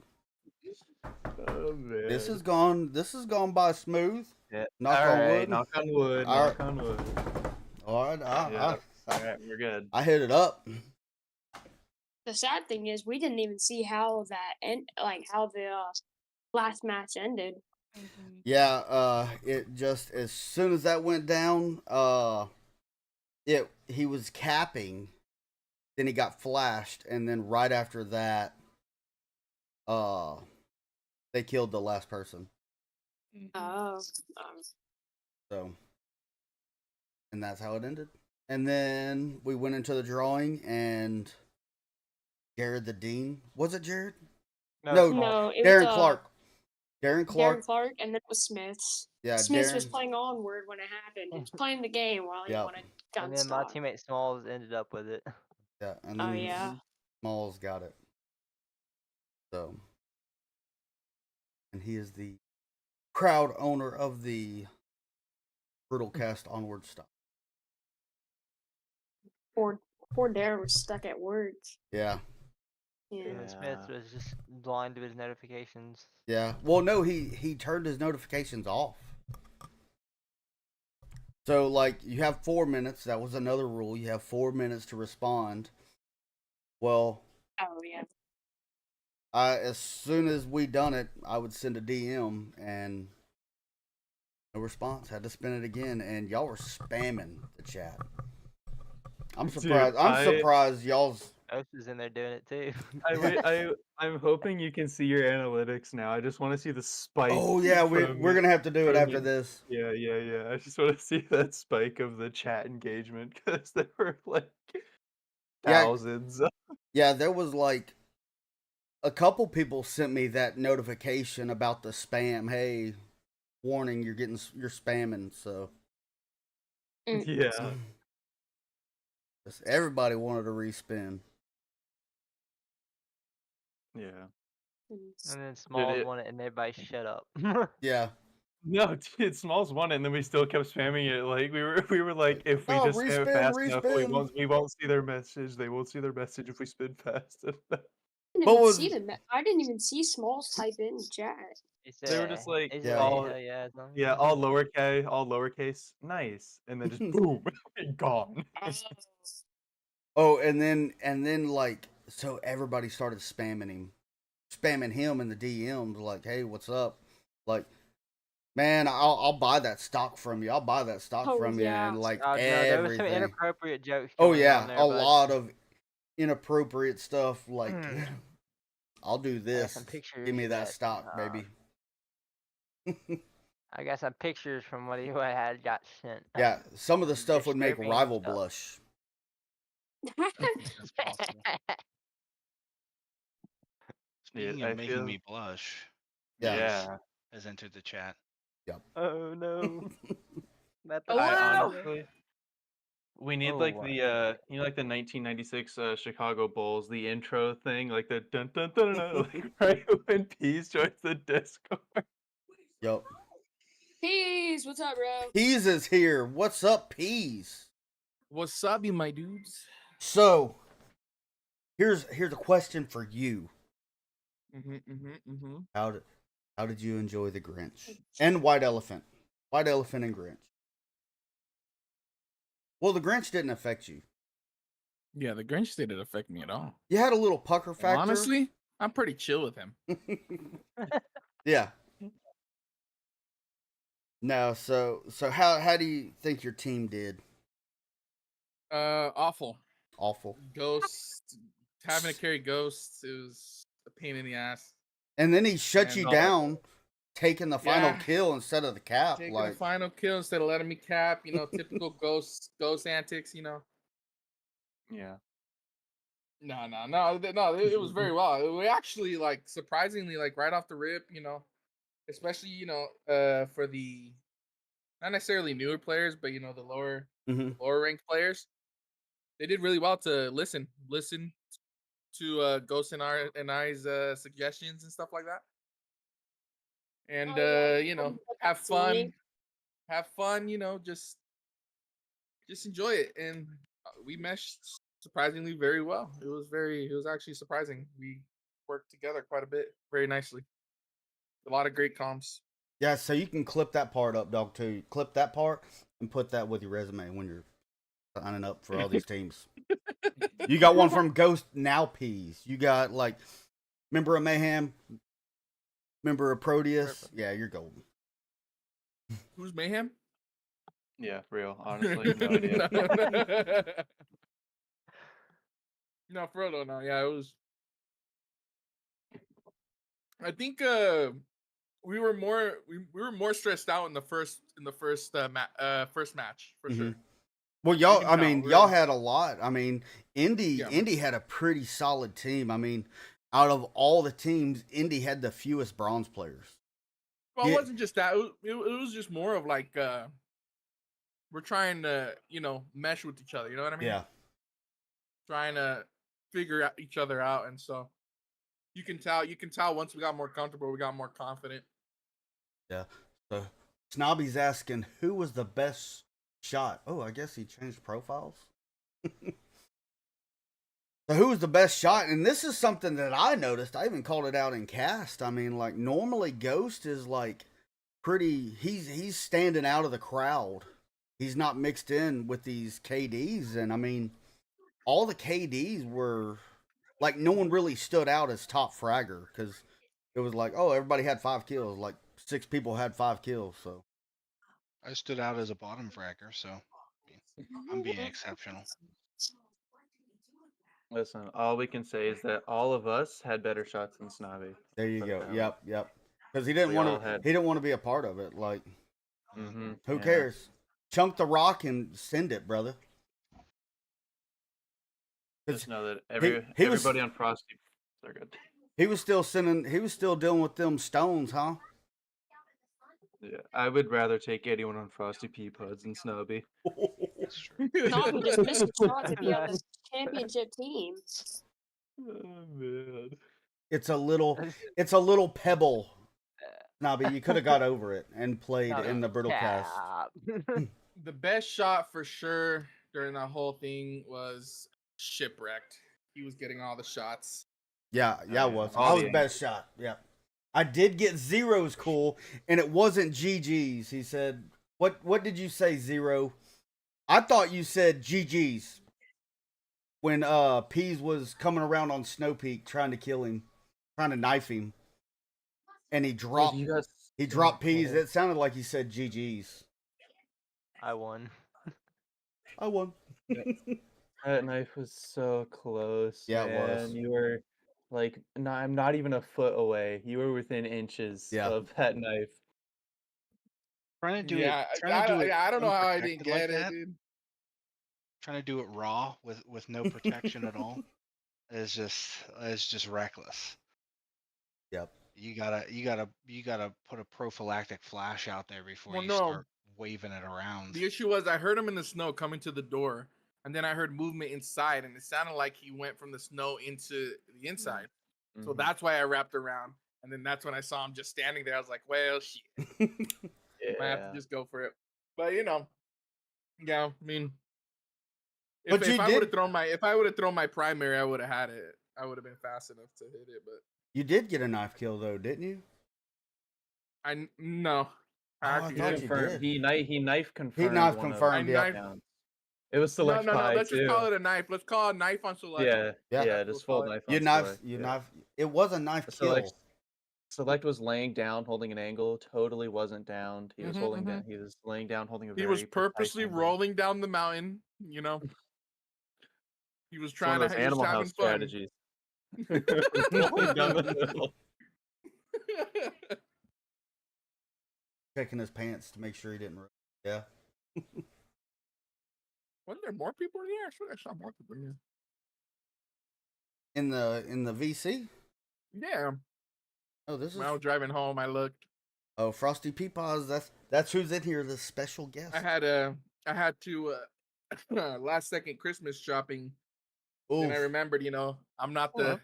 Oh man. This has gone by smooth. Yeah. knock All on right, wood. knock on wood. All Knock on wood. All right, Yeah. All right, we're good. I hit it up. The sad thing is we didn't even see how how the last match ended. Yeah, it just as soon as that went down, he was capping, then he got flashed, and then right after that, they killed the last person. Oh, So, and that's how it ended. And then we went into the drawing, and Jared the Dean. Was it Jared? No, No, Small. No, it Darren was Clark. Darren Darren Clark. Clark, and then it was Smiths. Yeah, Smiths was Darren. playing Onward when it happened. He was playing the game while he Yep. wanted And then my Gunstock. teammate Smalls ended up with it. Yeah, and Oh then yeah. Smalls got it. So, and he is the proud owner of the Brutal Cast Onward stock. Poor Darren was stuck at work. Yeah, Yeah. And Smith Yeah. was just blind to his notifications. yeah. Well, no, he turned his notifications off. So, like, you have 4 minutes. That was another rule. You have 4 minutes to respond. Well, Oh yeah. as soon as we done it, I would send a DM and no response. Had to spin it again, and y'all were spamming the chat. I'm Dude, surprised. I'm surprised y'all's. Oath is in there doing it too. I'm hoping you can see your analytics now. I just want to see the spike. Oh yeah, we're from- gonna have to do it from after you. this. Yeah. I just want to see that spike of the chat engagement because there were like Yeah. thousands. Yeah, there was like a couple people sent me that notification about the spam. Hey, warning, you're spamming. So Yeah. just everybody wanted to respin. Yeah. And then Smalls it- won it, and everybody shut up. Yeah. No, dude, Smalls won it, and then we still kept spamming it. Like we were like, if we Oh, just spam it respin, fast enough, we respin. won't see their message. They won't see their message if we spin fast enough. I didn't even see Smalls type in chat. He They were said, just like, he yeah. said, all- hell yeah, or something. Yeah, all lowercase, nice, and then just boom, gone. Oh, and then like so everybody started spamming him in the DMs like, hey, what's up? Like, man, I'll buy that stock from you. I'll buy that stock Oh, from yeah. you, and like Oh, no, there was some everything. inappropriate jokes. Oh coming yeah, on there, a but lot of inappropriate stuff. Like, Mm. I'll do I got this. some pictures. Give me that stock, baby. I got some pictures from what he had got sent. Yeah, some of the stuff would make Disturbing Rival stuff. blush. That's possible. Speaking I of making feel- me blush, Yeah. Yeah. has entered the chat. Oh no. Not the Oh, I wow. honestly, we need Oh, like wow. the you know, like the 1996 Chicago Bulls, the intro thing, like the dun dun dun dun, dun like right when Pease joins the Discord. Yup. Peace, what's up, bro? Peas is here. What's up, Peas? What's up, you my dudes? So, here's a question for you. How did you enjoy the Grinch and White Elephant? White Elephant and Grinch. Well, the Grinch didn't affect you. Yeah, the Grinch didn't affect me at all. You had a little pucker factor. Honestly, I'm pretty chill with him. Yeah. No, so how do you think your team did? Awful. Awful. Ghost, having to carry ghosts is a pain in the ass. And then he shut And you all- down, taking the final Yeah. kill instead of the cap. Taking Like, the final kill instead of letting me cap, typical ghost antics, Yeah. No, it was very well. We actually surprisingly right off the rip, especially for the not necessarily newer players, but the lower mhm. ranked players, they did really well to listen to Ghost and I's suggestions and stuff like that, and Oh, yeah. have Absolutely. fun, just enjoy it, and we meshed surprisingly very well. It was actually surprising. We worked together quite a bit, very nicely. A lot of great comms. Yeah, so you can clip that part up, dog, too. Clip that part and put that with your resume when you're signing up for all these teams. You got one from Ghost Now Peas. You got, member of Mayhem, member of Proteus. Yeah, you're golden. Who's Mayhem? Yeah, real. Honestly, no idea. No, for real though. No, yeah, it was. I think we were more stressed out in the first match for sure. Mhm. Well, y'all, can I tell, mean, y'all really. had a lot. I mean, Indy had a pretty solid team. I mean, out of all the teams, Indy had the fewest bronze players. Well, it Yeah. wasn't just that. It was just more of like we're trying to, mesh with each other. You know what I mean? Yeah. Trying to figure out each other out, and so you can tell once we got more comfortable, we got more confident. Yeah. So Snobby's asking who was the best shot. Oh, I guess he changed profiles. So who was the best shot? And this is something that I noticed. I even called it out in cast. I mean, like normally Ghost is like pretty. He's standing out of the crowd. He's not mixed in with these KDs, and I mean, all the KDs were like no one really stood out as top fragger because it was like, oh, everybody had 5 kills. Like 6 people had 5 kills. So I stood out as a bottom fragger, so I'm being exceptional. Listen, all we can say is that all of us had better shots than Snobby. there you Put it go. down. Yep. Because he didn't We want all to. had- He didn't want to be a part of it. Like, Mm-hmm. who cares? Chunk the rock and send it, brother. 'Cause Just know that he was- everybody on Frosty, they're good. he was still sending. He was still dealing with them stones, huh? Yeah, I would rather take anyone on Frosty Pea Pods than Snobby. That's true. Snobby just missed a shot to be on the championship team. Oh man. It's a little pebble. Snobby, you could have got over it and played Not in the brutal cast. cap. The best shot for sure during that whole thing was Shipwrecked. He was getting all the shots. Yeah, yeah. it was. All I was the best shot. Yeah. I did get Zero's cool, and it wasn't GG's. He said, What did you say, Zero? I thought you said GG's when Peas was coming around on Snow Peak trying to kill him, trying to knife him. And he dropped Peas. It sounded like he said GG's. I won. I won. That knife was so close. Yeah, it man. was. You were like, I'm not even a foot away. You were within inches Yeah. of that knife. Trying to do Yeah, it. Trying to do it I don't know how I didn't unprotected like get it, that, dude. Trying to do it raw with no protection at all is just reckless. Yep. You gotta put a prophylactic flash out there before Well, you no. start waving it around. The issue was I heard him in the snow coming to the door, and then I heard movement inside, and it sounded like he went from the snow into the inside. So Mhm. that's why I wrapped around. And then that's when I saw him just standing there. I was like, well, shit. I have Yeah. to just go for it. But yeah, I mean, But if you I did- would have thrown my primary, I would have had it. I would have been fast enough to hit it. But You did get a knife kill though, didn't you? no. I actually thought didn't. you Confirmed. did. He knife confirmed. knife one of confirmed, the yeah. rounds. It was No, select no. by Let's too. just call it a knife. Let's call it a knife on select. Yeah, Yeah. yeah, We'll just call full it- knife. On You knife. select, You yeah. knife. It was a knife kill. Select was laying down, holding an angle. Totally wasn't downed. He was Mhm, holding mhm. down. He was laying down, holding a. He very was precise purposely angle. rolling down the mountain. He was It's one trying of to. those He was Animal having House fun. strategies. Rolling down the hill. Checking his pants to make sure he didn't. Yeah. Wasn't there more people in here? I swear I saw more people in here. In the VC. Yeah. Oh, this is. When I was driving home, I looked. Oh, Frosty Peepaws. That's who's in here. The special guest. I had to last second Christmas shopping. Then I Oof. remembered, I'm not Hello.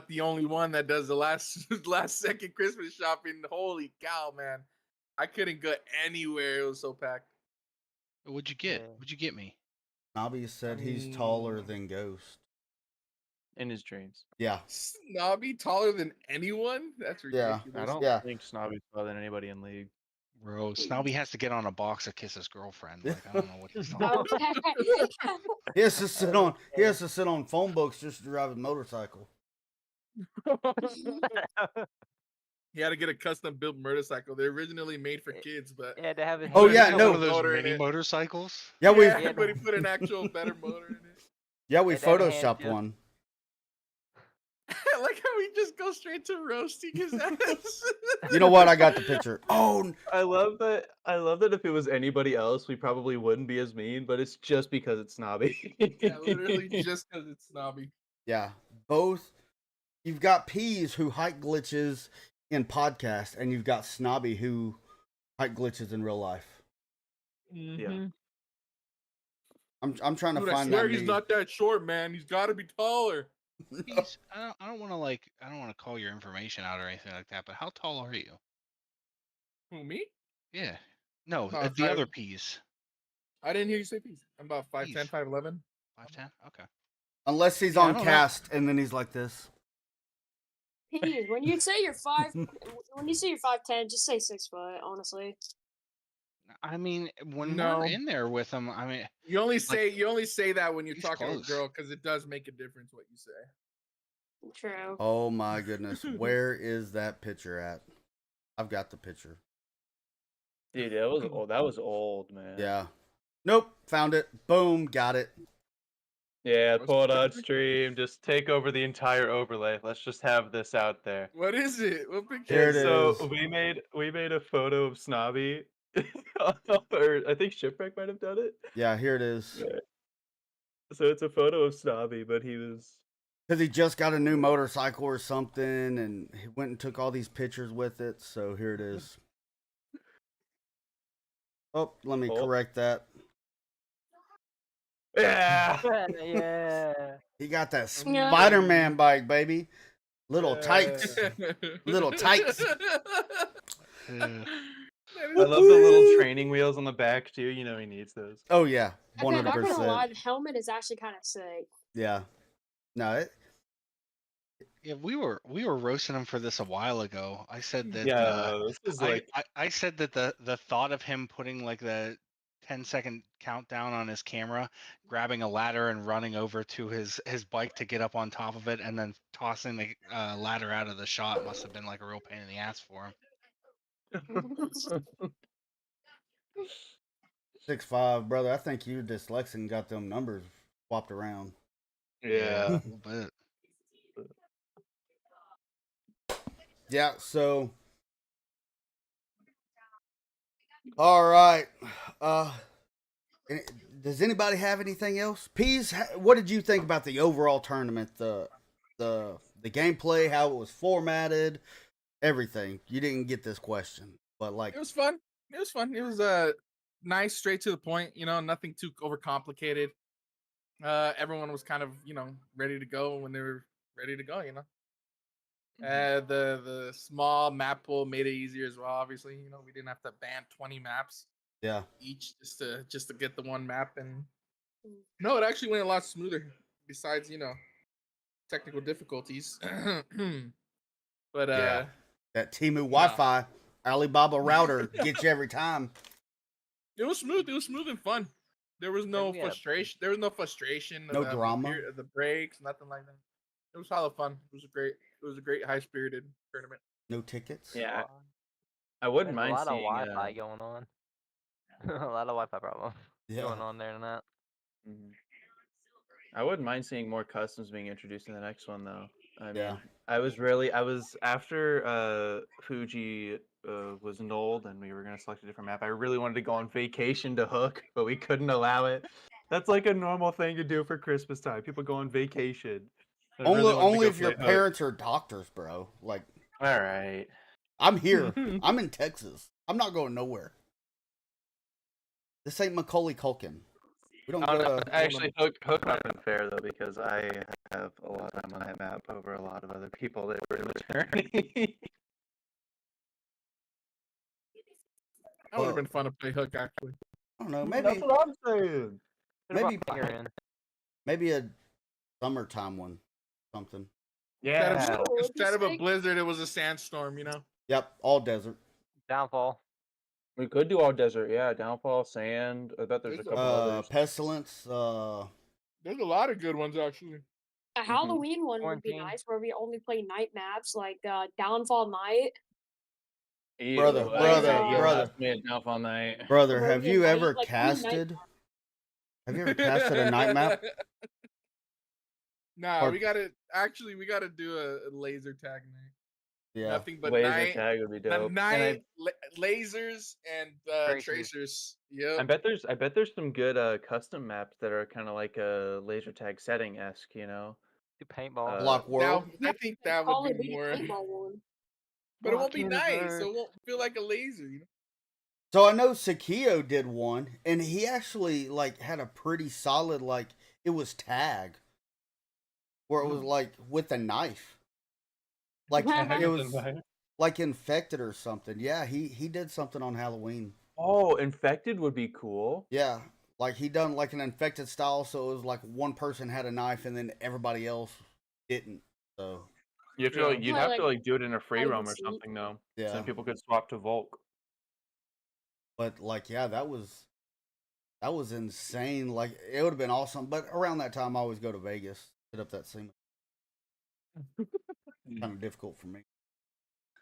the only one that does the last second Christmas shopping. Holy cow, man! I couldn't go anywhere. It was so packed. What'd you get? Yeah. What'd you get me? Snobby said he's taller than Ghost. In his dreams. Yeah. Snobby taller than anyone? That's Yeah. ridiculous. I don't Yeah. think Snobby's taller than anybody in league. Bro, Snobby has to get on a box to kiss his girlfriend. Like I don't know what he's talking Okay. He has to sit on. He has to sit on phone books just to drive his motorcycle. He had to get a custom built motorcycle. They're originally made for kids, but Yeah, to have it. Oh, Put yeah, an no. One of actual those motor in mini it. motorcycles. Yeah, we. Yeah, Yeah, but he put an actual better motor in it. Yeah, we Yeah, they have a hand photoshopped feel. one. I like how he just go straight to roasting his ass. You know what? I got the picture. Oh, I love that. I love that if it was anybody else, we probably wouldn't be as mean, but it's just because it's Snobby. Yeah, literally just because it's snobby. yeah. Both. You've got Peas who height glitches in podcast, and you've got Snobby who height glitches in real life. Mhm. I'm trying to Dude, I find swear that. he's meme. not that short, man. He's got to be taller. Peas, I don't want to call your information out or anything like that. But how tall are you? Who, me? Yeah. No, About the other five- Peas. I didn't hear you say peas. I'm about 5'10", Peas. 5'11". 5'10". Okay. Unless he's Yeah, I on don't know. cast, and then he's like this. Peas, when you say you're 5'10", just say 6 foot. Honestly, I mean, when No. we're in there with him, I mean, You only say that when you're he's talking to a close. girl because it does make a difference what you say. true. Oh my goodness, where is that picture at? I've got the picture. Dude, that was old. That was old, man. Yeah. Nope, found it. Boom, got it. Yeah, What's pull it the on picture? stream. Just take over the entire overlay. Let's just have this out there. What is it? What picture? Here it So is. we made a photo of Snobby, or I think Shipwreck might have done it. Yeah, here it is. Yeah. So it's a photo of Snobby, but he was Because he just got a new motorcycle or something, and he went and took all these pictures with it. So here it is. Oh, let me Oh. correct that. yeah. Yeah. He got that Yeah. Spider-Man bike, baby. Little Yeah. tights. Little tights. uh, I love the little training wheels on the back too. You know he needs those. Oh yeah, Okay, not gonna 100%. lie, the helmet is actually kind of sick. Yeah. No, yeah, we were roasting him for this a while ago. I said that. Yeah, this is like I said that the thought of him putting like the 10-second countdown on his camera, grabbing a ladder and running over to his bike to get up on top of it, and then tossing the ladder out of the shot must have been like a real pain in the ass for him. 6'5", brother. I think you dyslexic and got them numbers swapped around. yeah. a little bit. Yeah, so all right. Does anybody have anything else? Peas, what did you think about the overall tournament? The gameplay, how it was formatted, everything. You didn't get this question, but like It was fun. It was fun. It was nice, straight to the point. You know, nothing too overcomplicated. Everyone was kind of ready to go when they were ready to go. You know, the small map pool made it easier as well. Obviously, we didn't have to ban 20 maps yeah. each just to get the one map, and no, it actually went a lot smoother. Besides, technical difficulties, but Yeah. That Temu Wi-Fi Alibaba router gets you every time. it was smooth. It was smooth and fun. There was no Yeah. frustration. There was no frustration. No of drama? of the breaks, nothing like that. It was hella fun. It was a great high spirited tournament. No tickets. Yeah. I wouldn't There's a mind lot of seeing. Wi-Fi going on. A lot of Wi-Fi problems going on there tonight. Mhm. I wouldn't mind seeing more customs being introduced in the next one, though. I mean, Yeah. I was after Fuji was nulled and we were gonna select a different map. I really wanted to go on vacation to Hook, but we couldn't allow it. That's like a normal thing to do for Christmas time. People go on vacation. I really wanted to Only go if your play Hook. parents are doctors, bro. Like All right. I'm here. I'm in Texas. I'm not going nowhere. This ain't Macaulay Culkin. We don't Oh, go no, to. actually, Hook might have been fair though because I have a lot of time on that map over a lot of other people that were in the tourney. That would have Well, been fun to play Hook actually. I don't know. That's Maybe what I'm saying. maybe maybe a summertime one, something. Yeah. Ooh, it'd be Instead of a sick. blizzard, it was a sandstorm. Yep, all desert. Downfall. We could do all desert, yeah. Downfall, sand. I bet there's a There's couple others. Pestilence. There's a lot of good ones actually. A Halloween one would be Quarantine. nice, where we only play night maps like Downfall Night. Brother, Ew, brother, you brother. left me at Downfall Night. Brother, Where have we you invite, ever like, 3 night casted? Have you ever casted a night map? Nah, Or- we gotta do a laser tag night. Yeah. Nothing but Laser night, tag would be dope. And lasers and Tracers. tracers. I Yep. bet there's some good custom maps that are kind of like a laser tag setting esque, you know. Do paintball. Block World. I think that Call would of be Duty more, paintball one. but it won't Block be nice, Universe. so it won't feel like a laser. You know? So I know Sakio did one, and he actually like had a pretty solid like it was tag, where it was like with a knife, like it was like infected or something. Yeah, he did something on Halloween. Oh, infected would be cool. Yeah, like he done like an infected style, so it was like one person had a knife and then everybody else didn't. So You have to Yeah. like, you'd Well, have like, to like do it in a free hide and roam or seek. something though. So yeah, then people could swap to Volk. but like yeah, that was insane. Like it would have been awesome. But around that time, I always go to Vegas, hit up that scene. Kind of difficult for me.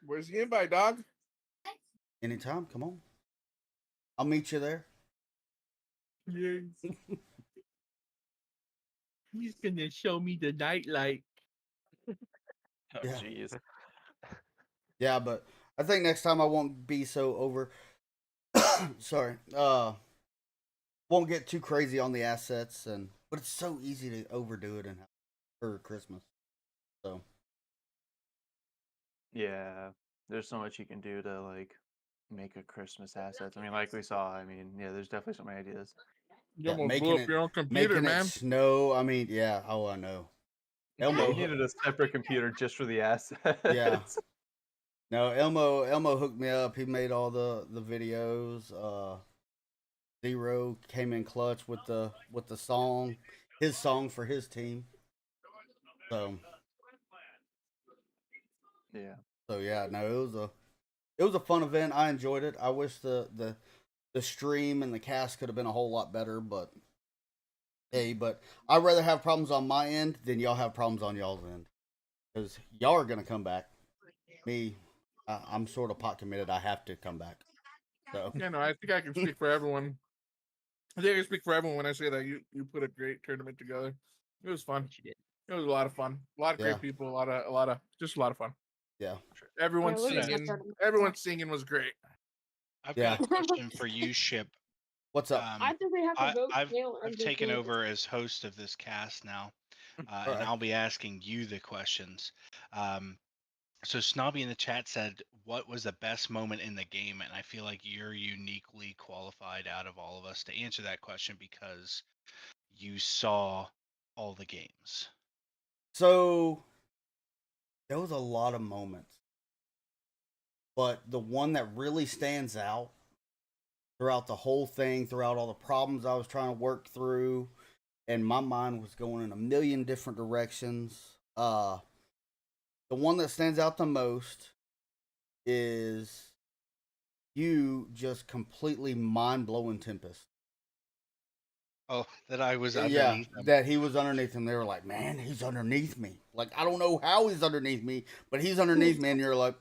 Where's the invite, dog? Anytime, come on. I'll meet you there. Yes. He's gonna show me the nightlight. Oh Yeah. jeez. Yeah, but I think next time I won't be so over. Sorry. Won't get too crazy on the assets, but it's so easy to overdo it for Christmas. So Yeah, there's so much you can do to like make a Christmas assets. I mean, like we saw. I mean, yeah, there's definitely so many ideas. You yeah, almost blew up your own computer, making man. it snow. I mean, yeah. Oh, I know. Elmo. We needed a separate computer just for the assets. Yeah. No, Elmo hooked me up. He made all the videos. Zero came in clutch with the song, his song for his team. So Yeah. yeah, no, it was a fun event. I enjoyed it. I wish the stream and the cast could have been a whole lot better, but hey, but I'd rather have problems on my end than y'all have problems on y'all's end, because y'all are gonna come back. Me, I'm sort of pot committed. I have to come back. So Yeah, no, I think I can speak for everyone. I think I can speak for everyone when I say that you put a great tournament together. It was fun. It was a lot of fun. A lot of great Yeah. people. A lot of just a lot of fun. yeah, Everyone Yeah, Lucas singing. got tournament. Everyone singing was great. I've Yeah. got a question for you, Ship. what's up? I think we have to vote I've Kale taken MVP. over as host of this cast now, and Alright. I'll be asking you the questions. So Snobby in the chat said, "What was the best moment in the game?" And I feel like you're uniquely qualified out of all of us to answer that question because you saw all the games. So there was a lot of moments, but the one that really stands out throughout the whole thing, throughout all the problems I was trying to work through, and my mind was going in a million different directions. The one that stands out the most is you just completely mind blowing Tempest. Oh, that I was Yeah, underneath them. that he was underneath him. They were like, "Man, he's underneath me." Like, I don't know how he's underneath me, but he's underneath me, and you're like,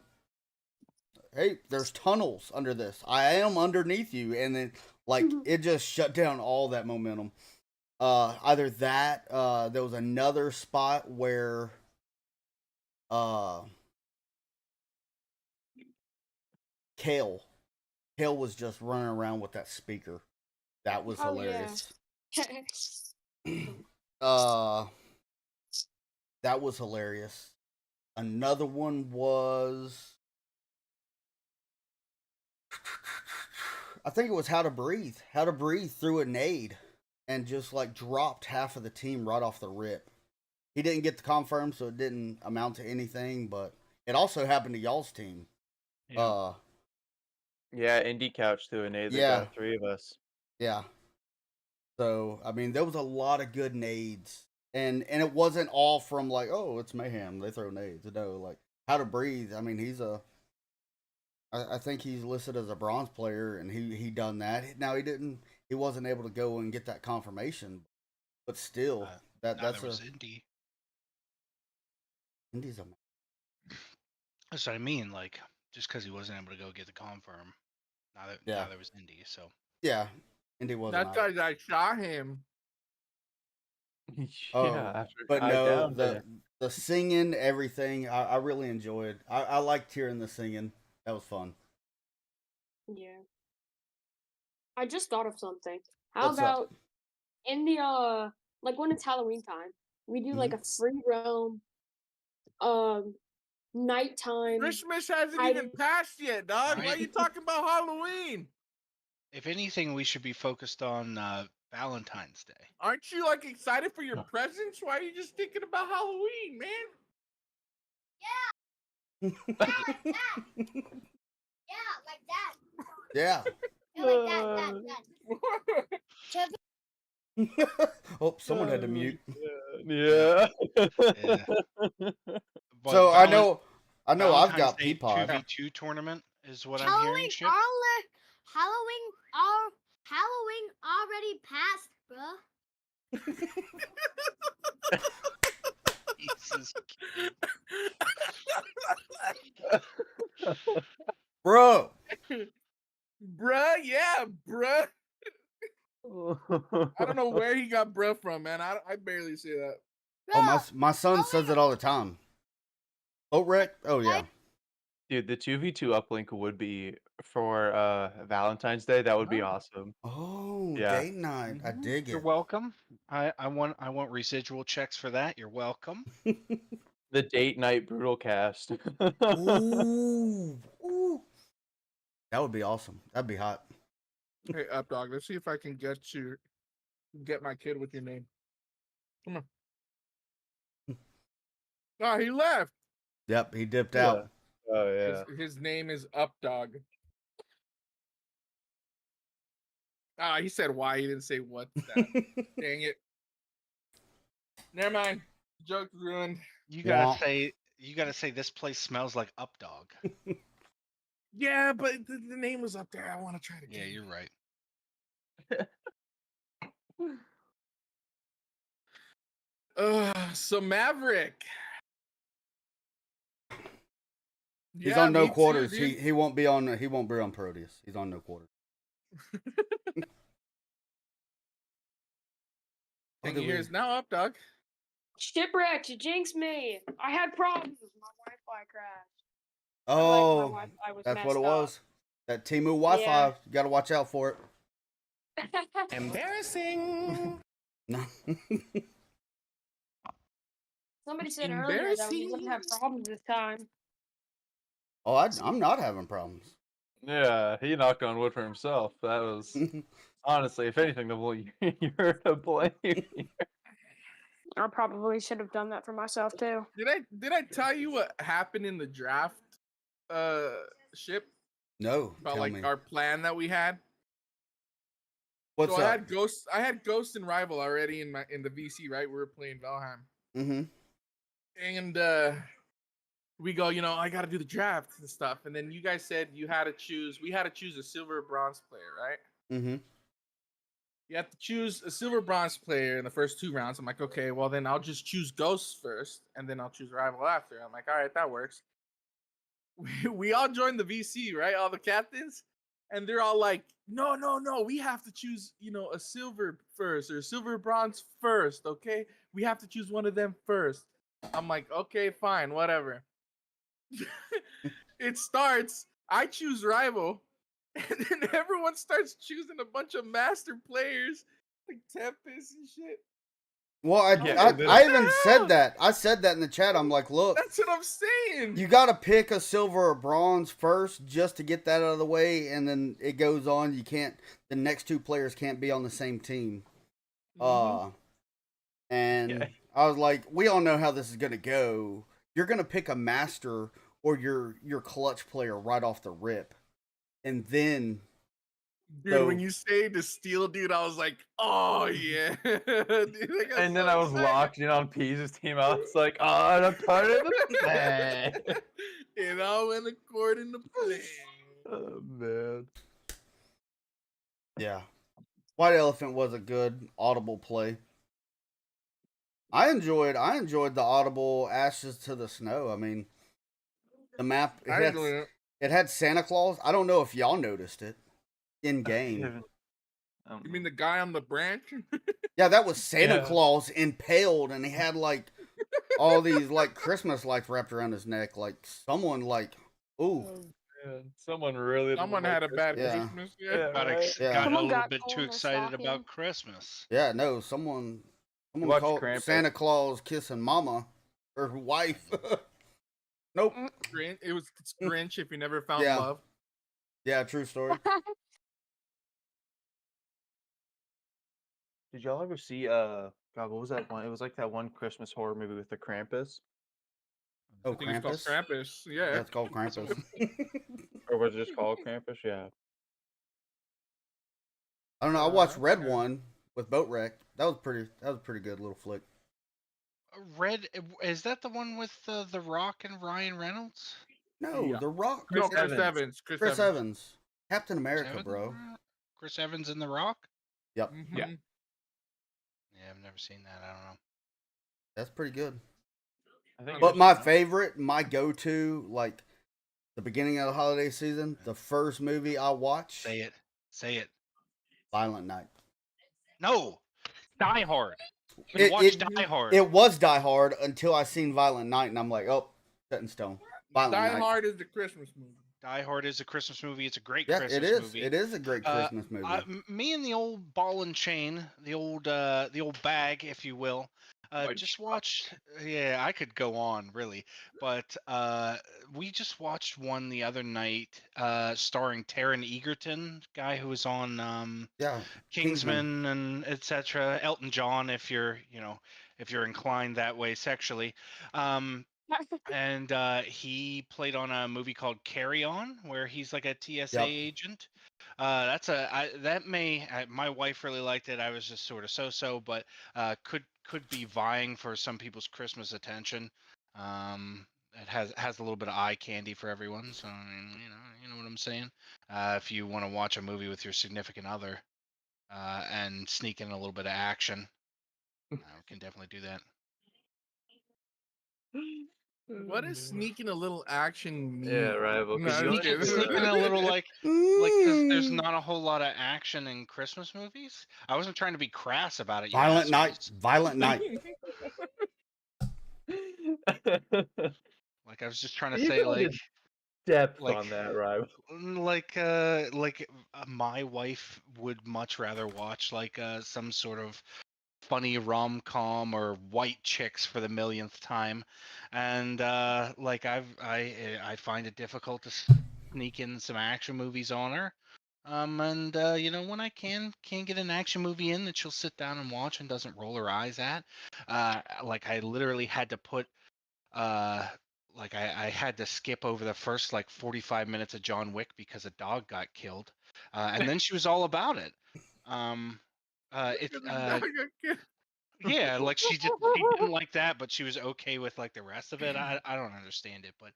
"Hey, there's tunnels under this. I am underneath you," and then like it just shut down all that momentum. Either that, there was another spot where, Kale was just running around with that speaker. That was Oh, yeah. hilarious. That was hilarious. Another one was, I think it was How to Breathe. How to Breathe threw a nade and just like dropped half of the team right off the rip. He didn't get the confirm, so it didn't amount to anything, but it also happened to y'all's team. Yeah. Yeah, Indie Couch threw a nade that Yeah. got 3 of us. Yeah. So, I mean, there was a lot of good nades. And it wasn't all from like, oh, it's Mayhem, they throw nades. No, like How to Breathe. I mean, I think he's listed as a bronze player, and he done that. Now he wasn't able to go and get that confirmation, but still, that's Neither was Indy. Indy's a That's what I mean. Like, just because he wasn't able to go get the confirm, Yeah. neither was Indy. So yeah. Indy wasn't. That guy that shot him Oh, after it but died no, down there. the singing, everything, I really enjoyed. I liked hearing the singing. That was fun. Yeah. I just thought of something. How What's up? about in the like when it's Halloween time, we do like a free roam, um, nighttime. Christmas hasn't I even passed yet, dog. Why are Right. you talking about Halloween? If anything, we should be focused on Valentine's Day. Aren't you like excited for your presents? Why are you just thinking about Halloween, man? Yeah, like that. Yeah. Yeah, like that. Chubby. Oh, someone had to mute. Yeah. Yeah. But So I know I've Valentine's got Day Peapod. 2v2 tournament is what I'm hearing. Chip. Halloween already passed, bruh. Jesus. Bro. Bruh, yeah, bruh. I don't know where he got bruh from, man. I barely say that. Oh, Bruh, my son says it all the time. Oh, Rick? Oh, yeah. Dude, the 2v2 uplink would be for Valentine's Day. That would be Oh. awesome. Oh, Yeah. date night. I dig You're it. welcome. I want residual checks for that. You're welcome. The date night brutal cast. Ooh. Ooh. That would be awesome. That'd be hot. Hey, up dog. Let's see if I can get my kid with your name. Come on. Oh, he left. Yep, he dipped Yeah. out. Oh yeah. His name is Up Dog. Ah, he said why. He didn't say what. Dang it. Never mind. Joke's ruined. You Womp. gotta say this place smells like Up Dog. Yeah, but the name was up there. I want to try to Yeah, get you're right. So Maverick. He's Yeah, on no me too, quarters. dude. He won't be on Proteus. He's on no quarters. And did we- here's now Up Dog. Shipwrecked, you jinxed me. I had problems. My Wi-Fi crashed. Oh, my Wi-Fi was that's what it messed up. was. That Timu Wi-Fi. Yeah. You got to watch out for it. Embarrassing. No. Somebody said earlier that we wouldn't have Embarrassing. problems this time. Oh, I'm not having problems. Yeah, he knocked on wood for himself. That was honestly, if anything, you're to blame. I probably should have done that for myself too. Did I tell you what happened in the draft ship No, about tell like me. our plan that we had? What's So up? I had Ghost and Rival already in the VC, right? We were playing Valheim. Mm-hmm. And we go, I gotta do the draft and stuff. And then you guys said we had to choose a silver bronze player, right? Mm-hmm. You have to choose a silver bronze player in the first 2 rounds. I'm like, okay, well then I'll just choose Ghost first, and then I'll choose Rival after. I'm like, all right, that works. We all joined the VC, right? All the captains, and they're all like, no, we have to choose, a silver first or silver bronze first, okay? We have to choose one of them first. I'm like, okay, fine, whatever. It starts. I choose Rival. And then everyone starts choosing a bunch of master players like Tempest and shit. Well, I even said that. I said that in the chat. I'm like, look, That's what I'm saying. you got to pick a silver or bronze first just to get that out of the way, and then it goes on. You can't. The next 2 players can't be on the same team. And Yeah. I was like, we all know how this is gonna go. You're gonna pick a master or your clutch player right off the rip, and then Dude, So- when you say the steel dude, I was like, oh yeah. Dude, I got And then so I was excited. locked in on Pease's team. I was like, oh, I'm part of the plan. It all went according to plan. Oh man. yeah, White Elephant was a good audible play. I enjoyed the audible Ashes to the Snow. I mean, the map I didn't do it. it had Santa Claus. I don't know if y'all noticed it in game. I don't You mean know. the guy on the branch? Yeah, that was Santa Yeah. Claus impaled, and he had like all these like Christmas lights wrapped around his neck. Like someone like, ooh, Yeah, someone really didn't Someone like had a bad Christmas. Yeah. Christmas. Yeah, Got, right. Yeah. got a Someone little got bit coal too in their excited stocking. about Christmas. yeah, no, someone watched called Krampus. Santa Claus kissing mama or wife. Nope. It's Grinch if you never found Yeah. love. Yeah, true story. Did y'all ever see God, what was that one? It was like that one Christmas horror movie with the Krampus. Oh, I think it's called Krampus. Krampus. Yeah, Yeah. it's called Krampus. Or was it just called Krampus? Yeah. I don't know. I watched Red Okay. One with Boat Wreck. That was a pretty good little flick. Red, is that the one with The Rock and Ryan Reynolds? No, Yeah. The Rock. No, Chris Chris Evans. Evans. Chris Evans. Captain Chris America, Evans, bro. Chris Evans and The Rock? Yep. Yeah. Mhm. Yeah, I've never seen that. I don't know. That's pretty good. I think. But my favorite, my go-to, like the beginning of the holiday season, the first movie I watch, Say it. Say it. Violent Night. No! Die Hard. It- Watch it- Die Hard. It was Die Hard until I seen Violent Night, and I'm like, oh, set in stone. Violent Die Night. Hard is the Christmas movie. Die Hard is a Christmas movie. It's a great Yeah, Christmas it is. movie. It is a great Christmas movie. Me and the old ball and chain, the old bag, if you will, just watched. Yeah, I could go on really, but we just watched one the other night, starring Taron Egerton, guy who was on Yeah, Kingsman and etc. Elton John, if you're inclined that way sexually. And he played on a movie called Carry On, where he's like a TSA Yep. agent. My wife really liked it. I was just sort of so, but could be vying for some people's Christmas attention. It has a little bit of eye candy for everyone. So I mean, you know what I'm saying. If you want to watch a movie with your significant other, and sneak in a little bit of action, we can definitely do that. What does sneaking a little action mean? Yeah, rival. No, Because I'm kidding. Sneaking a little like because there's not a whole lot of action in Christmas movies. I wasn't trying to be crass about it. You Violent Night. assholes. Violent Night. Like I was just trying to say, like depth like- on that, rival. my wife would much rather watch like some sort of funny rom-com or White Chicks for the millionth time, and like I find it difficult to sneak in some action movies on her. And when I can get an action movie in that she'll sit down and watch and doesn't roll her eyes at, like I literally had to put like I had to skip over the first like 45 minutes of John Wick because a dog got killed, and then she was all about it. Yeah, like she didn't like that, but she was okay with like the rest of it. I don't understand it, but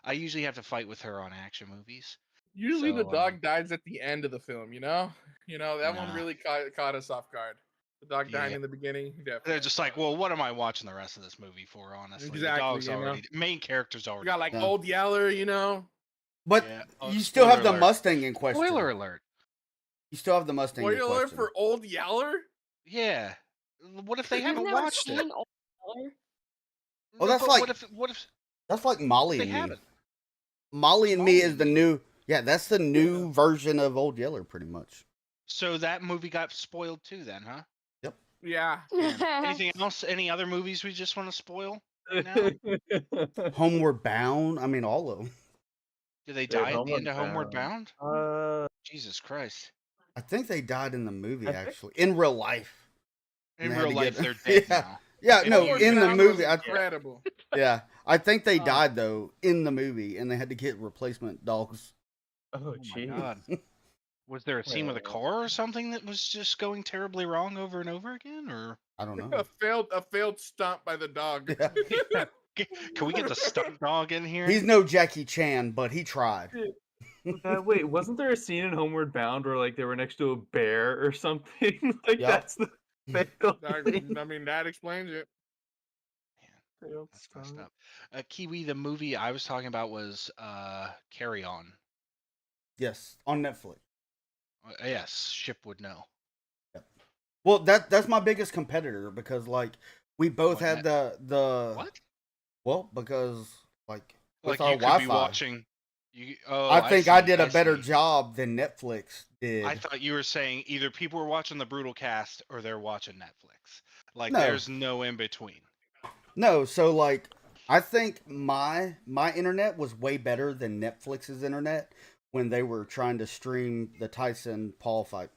I usually have to fight with her on action movies. Usually the So, dog dies at the end of the film, you know? That one Nah. really caught us off guard. The dog dying Yeah. in the beginning, definitely. They're just like, well, what am I watching the rest of this movie for? Honestly, Exactly, the dog's you know? already main character's We already. got like Yeah. Old Yeller, But Yeah. you still have the Spoiler alert. Mustang in question. Spoiler alert. You still have the Mustang in Spoiler question. for Old Yeller? Yeah. What if they You've haven't never watched it? seen Old Yeller? Oh, that's but like- what if That's like Molly they and me. haven't? Molly and me Molly is and the Me. new. Yeah, that's the new version of Old Yeller, pretty much. So that movie got spoiled too, then, huh? Yeah. Anything else? Any other movies we just want to spoil? No. Homeward Bound. I mean, all of them. Do they Yeah, die at the Homeward end of Homeward Bound? Jesus Christ! I think they died in the movie, I think- actually, in real life. In And they had real to life, get- they're dead Yeah. now. Yeah, no, Homeward in the Bound was movie. incredible. Yeah, I think they Oh. died though in the movie, and they had to get replacement dogs. Oh, Oh my jeez. God! Was there a scene with a Well. car or something that was just going terribly wrong over and over again, or I don't know. A failed stunt by the dog. Yeah. can we get the stunt dog in here? He's no Jackie Chan, but he tried. Wait, wasn't there a scene in Homeward Bound where like they were next to a bear or something? Like Yep. that's the fail thing. I mean, that explains it. Failed That's messed stunt. up. Kiwi, the movie I was talking about was Carry On. Yes, on Netflix. Yes, Ship would know. Well, that's my biggest competitor because like we both What, had the What? well because like with Like our you could be Wi-Fi. watching. Oh, I I think I see. did a I better see. job than Netflix I did. thought you were saying either people were watching the Brutal Cast or they're watching Netflix. Like No, there's no in between. no. So like, I think my internet was way better than Netflix's internet when they were trying to stream the Tyson Paul fight.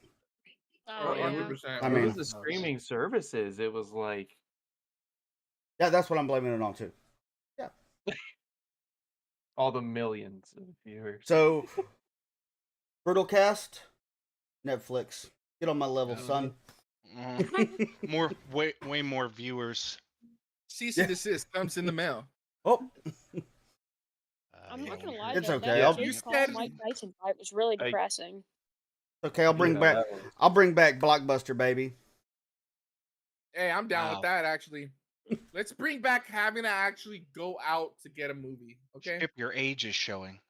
Oh Well, yeah. 100%. I it mean, was the streaming services. It was like yeah, that's what I'm blaming it on too. Yeah. all the millions of viewers. So, Brutal Cast, Netflix, get on my level, son. More, way more viewers. Cease and desist comes in the mail. Oh, I'm not gonna yeah. lie It's though. okay, That I'll- Jake You Paul said- Mike Tyson fight was really I- depressing. okay. I'll bring Yeah, back. that was- I'll bring back Blockbuster, baby. Hey, I'm down Wow. with that actually. Let's bring back having to actually go out to get a movie. Okay. Skip, your age is showing.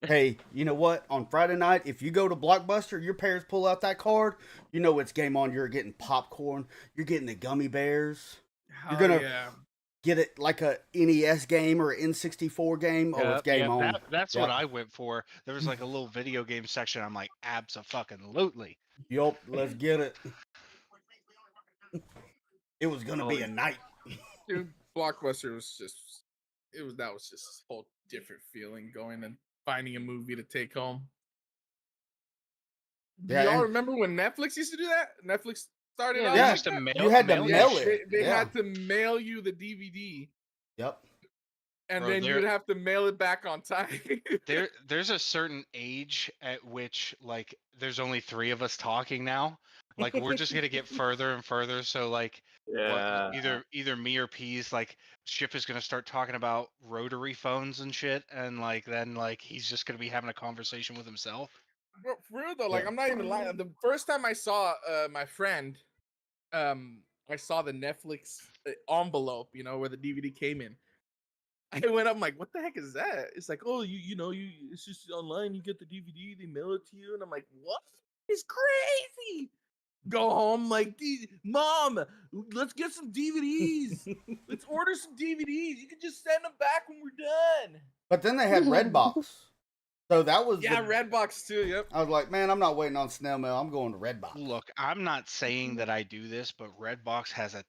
Hey, you know what? On Friday night, if you go to Blockbuster, your parents pull out that card, you know it's game on. You're getting popcorn. You're getting the gummy bears. Hell gonna- yeah. Get it like a NES game or an N64 game. Oh, it's game on. That's Yep. what I went for. There was like a little video game section. I'm like, abso-fucking-lutely. Yup, let's get it. It was gonna be a night. Dude, Blockbuster was just that was just a whole different feeling going and finding a movie to take home. Do Yeah, y'all and- remember when Netflix used to do that? Netflix started Yeah, out they Yeah, like used to that? mail, you had to mail mail that it. shit. They Yeah. had to mail you the DVD, Yep. and Bro, then you would have to mail it back on time. There's a certain age at which like there's only 3 of us talking now. Like we're just gonna get further and further. So like Yeah. either me or P's like Ship is gonna start talking about rotary phones and shit, and like then like he's just gonna be having a conversation with himself. Bro, for real though, like Yeah. I'm not even lying. The first time I saw my friend, I saw the Netflix envelope, you know, where the DVD came in. I went up, I'm like, what the heck is that? It's like, oh, you know, it's just online. You get the DVD, they mail it to you, and I'm like, what? It's crazy. Go home, like, Mom, let's get some DVDs. Let's order some DVDs. You can just send them back when we're done. But then they had Redbox. So that was Yeah, the- Redbox too. Yep. I was like, man, I'm not waiting on snail mail. I'm going to Redbox. Look, I'm not saying that I do this, but Redbox has a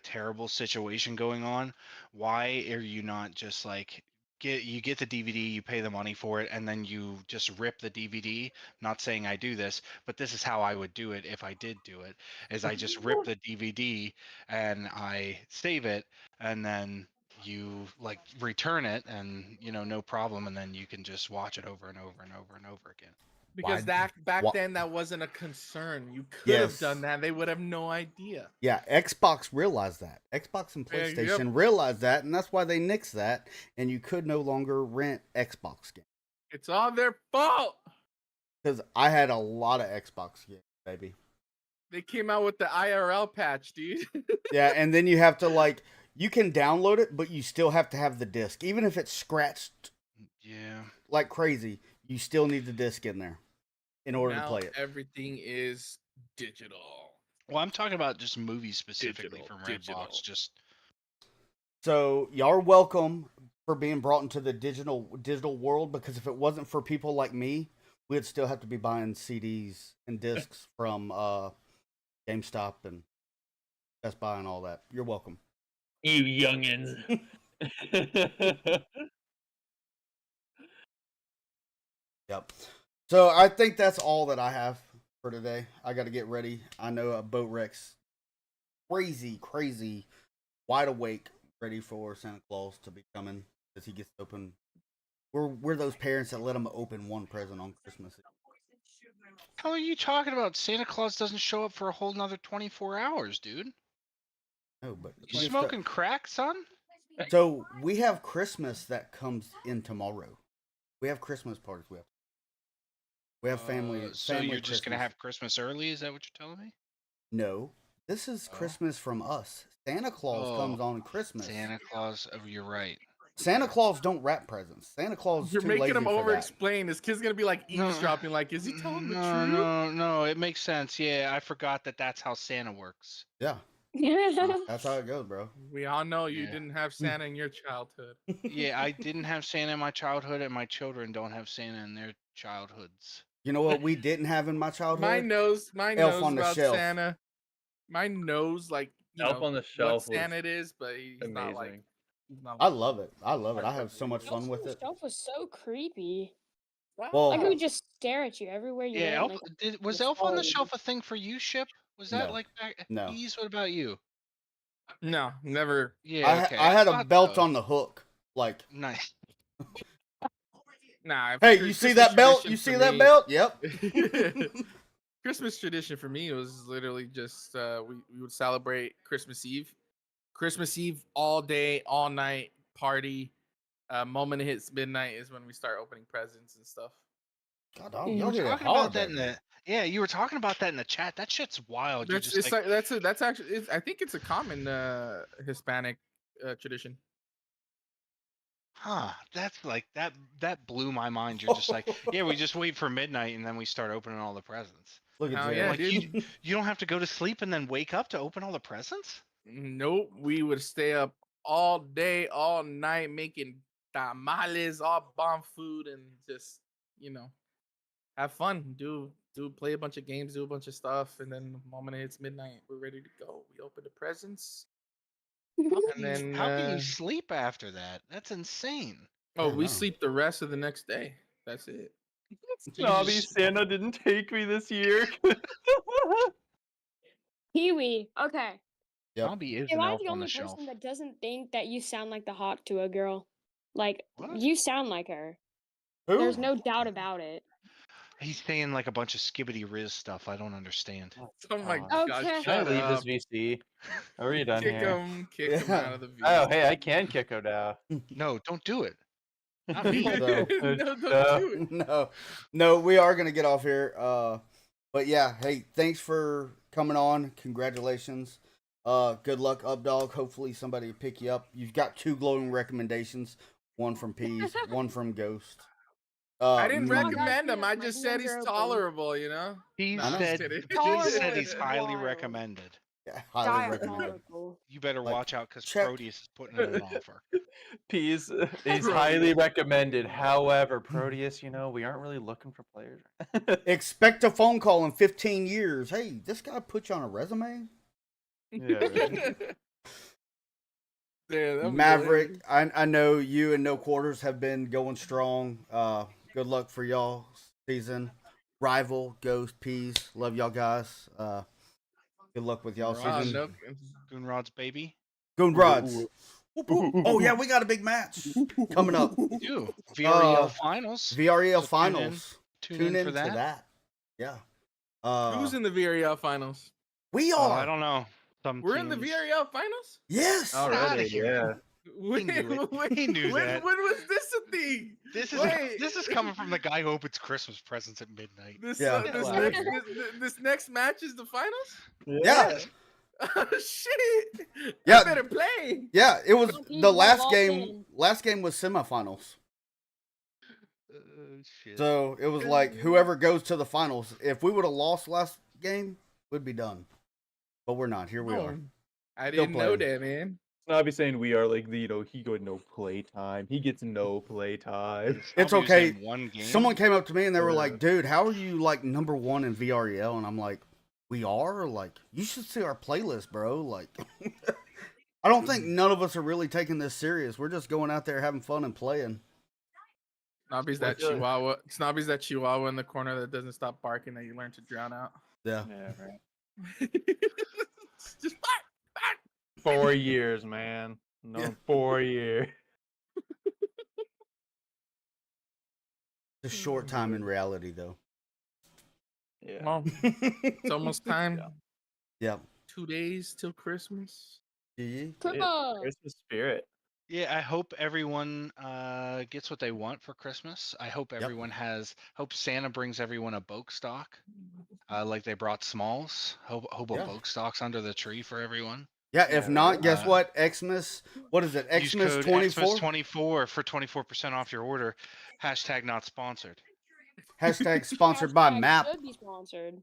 terrible situation going on. Why are you not just like get the DVD, you pay the money for it, and then you just rip the DVD? Not saying I do this, but this is how I would do it if I did do it. Is I just rip the DVD and I save it, and then you like return it, and no problem, and then you can just watch it over and over and over and over again. Because Why- back why- then that wasn't a concern. You could have Yes. done that. They would have no idea. Yeah, Xbox realized that. Xbox and Yeah, yep. PlayStation realized that, and that's why they nixed that, and you could no longer rent Xbox games. It's all their fault. Because I had a lot of Xbox games, baby. They came out with the IRL patch, dude. Yeah, and then you have to like you can download it, but you still have to have the disc. Even if it's scratched Yeah. like crazy, you still need the disc in there in order to Now play it. everything is digital. Well, I'm talking about just movies specifically Digital, from digital. Redbox. Just So y'all are welcome for being brought into the digital world, because if it wasn't for people like me, we'd still have to be buying CDs and discs from GameStop and Best Buy and all that. You're welcome. You youngins. Yep. So I think that's all that I have for today. I got to get ready. I know Boat Rex, crazy, wide awake, ready for Santa Claus to be coming as he gets to open. We're those parents that let him open one present on Christmas. how are you talking about? Santa Claus doesn't show up for a whole nother 24 hours, dude. No, but he You gets to- smoking crack, son? So we have Christmas that comes in tomorrow. We have Christmas parties. We have family. So family you're just gonna Christmas. have Christmas early? Is that what you're telling me? No, this is Oh. Christmas from us. Santa Claus Oh, comes on Christmas. Santa Claus. Oh, you're right. Santa Claus don't wrap presents. Santa Claus is You're too making lazy him for over that. explain. This kid's gonna be like No. eavesdropping. Like, is he telling the No, truth? no, it makes sense. Yeah, I forgot that that's how Santa works. Yeah, that's how it goes, bro. We all know you Yeah. didn't have Santa in your childhood. Yeah, I didn't have Santa in my childhood, and my children don't have Santa in their childhoods. You know what we didn't have in my childhood? Mine knows Elf on the about Shelf. Santa. Mine knows like Elf on the Shelf what was Santa it is, but he's not like. amazing. He's not I like, love it. I love it. I have so much fun with it. Shelf was so creepy. Well, Like it would just stare at you everywhere you Yeah, went. was the Elf on the stars. Shelf a thing for you, Ship? Was that No. like back? No. Peas, what about you? No, never. Yeah, okay. I had a thought belt so. on the hook. Like, Nice. Nah. hey, you see that belt? You see that belt? Yep. Christmas tradition for me was literally just we would celebrate Christmas Eve. Christmas Eve all day, all night party. Moment it hits midnight is when we start opening presents and stuff. God, dog, You y'all You did were it talking about hard that back in then. the you were talking about that in the chat. That shit's wild. You're That's just it's like, like that's actually I think it's a common Hispanic tradition. huh? That's like that blew my mind. You're just like, yeah, we just wait for midnight and then we start opening all the presents. Look at Hell Jay. yeah, Like dude. you don't have to go to sleep and then wake up to open all the presents? Nope, we would stay up all day, all night making tamales, all bomb food, and just have fun. Do play a bunch of games, do a bunch of stuff, and then the moment it hits midnight, we're ready to go. We open the presents, and then How can you sleep after that? That's insane. I oh, don't we know. sleep the rest of the next day. That's it. Snobby just- Santa didn't take me this year. Pee-wee. Okay. Yep. Robbie is Am an I elf the on only the person shelf. that doesn't think that you sound like the hawk to a girl? Like What? you sound like her. Who? There's no doubt about it. He's saying like a bunch of skibbity riz stuff I don't understand. Oh my God. gosh! Okay. Can I Shut leave up. this VC? Are we done Kick here? him Yeah. out of the video. Oh, hey, I can kick him now. No, don't do it. Not me. So- no, don't do it. no, we are gonna get off here. But yeah, hey, thanks for coming on. Congratulations. Good luck, Updog. Hopefully somebody will pick you up. You've got 2 glowing recommendations. One from Peas, one from Ghost. I didn't mm, recommend him. I My just said DMs he's are open. tolerable. You know. He Nah, I'm just said kidding. he said he's Tolerable highly is wild. recommended. yeah, highly recommended. Diabolical. You better Like, watch out because check- Proteus is putting in an offer. He's Proteus. highly recommended. However, Proteus, we aren't really looking for players. Expect a phone call in 15 years. Hey, this guy put you on a resume? Yeah, right. Yeah, that'd be Maverick, hilarious. I know you and No Quarters have been going strong. Good luck for y'all season. Rival, Ghost, Peas, love y'all guys. Good luck with y'all Ah, season. no, Goonrod's baby. Goon Rods. Whoop, whoop. Oh yeah, we got a big match coming up. You do. VREL Uh, finals. VREL So finals. Tune in for to that. that. Yeah. Who's in the VREL finals? We Oh, are. I don't know. Some We're in the teams- VREL finals. Yes. Outta Already, here. yeah. When, knew it. when- He knew when, that. When was this a thing? This is Wait. this is coming from the guy who opens Christmas presents at midnight. This, Yeah. this next match is the finals. Yeah. Oh shit! Yeah. I better play. Yeah. It was He's the not last locked game. in. Last game was semifinals. Shit. So it was like whoever goes to the finals. If we would have lost last game, we'd be done. But we're not. Here we Oh, are. I Still didn't know playing. that, man. Snobby saying we are like he got no play time. He gets no play time. It's Snobby was okay. in one game. Someone came up to me and they were Yeah. like, "Dude, how are you like number 1 in VREL?" And I'm like, "We are? Like, you should see our playlist, bro." Like, I don't think none of us are really taking this serious. We're just going out there having fun and playing. Snobby's that What's the- chihuahua. Snobby's that chihuahua in the corner that doesn't stop barking that you learn to drown out. Yeah. Yeah, right. Just bark. 4 years, man. No, Yeah. 4 years. It's a short time in reality, though. Yeah. Well, it's almost time. Yeah. Yeah. 2 days till Christmas. GG. Come Yeah, on. Christmas spirit. Yeah, I hope everyone gets what they want for Christmas. I hope Yep. everyone hope Santa brings everyone a Boke stock, like they brought Smalls. Hope Yeah. a Boke stock's under the tree for everyone. Yeah, if Yeah, not, guess Uh, what? Xmas, what is it? Use Xmas code 24? Xmas24 for 24% off your order. Hashtag not sponsored. Hashtag sponsored by Hashtag MAP. should be sponsored.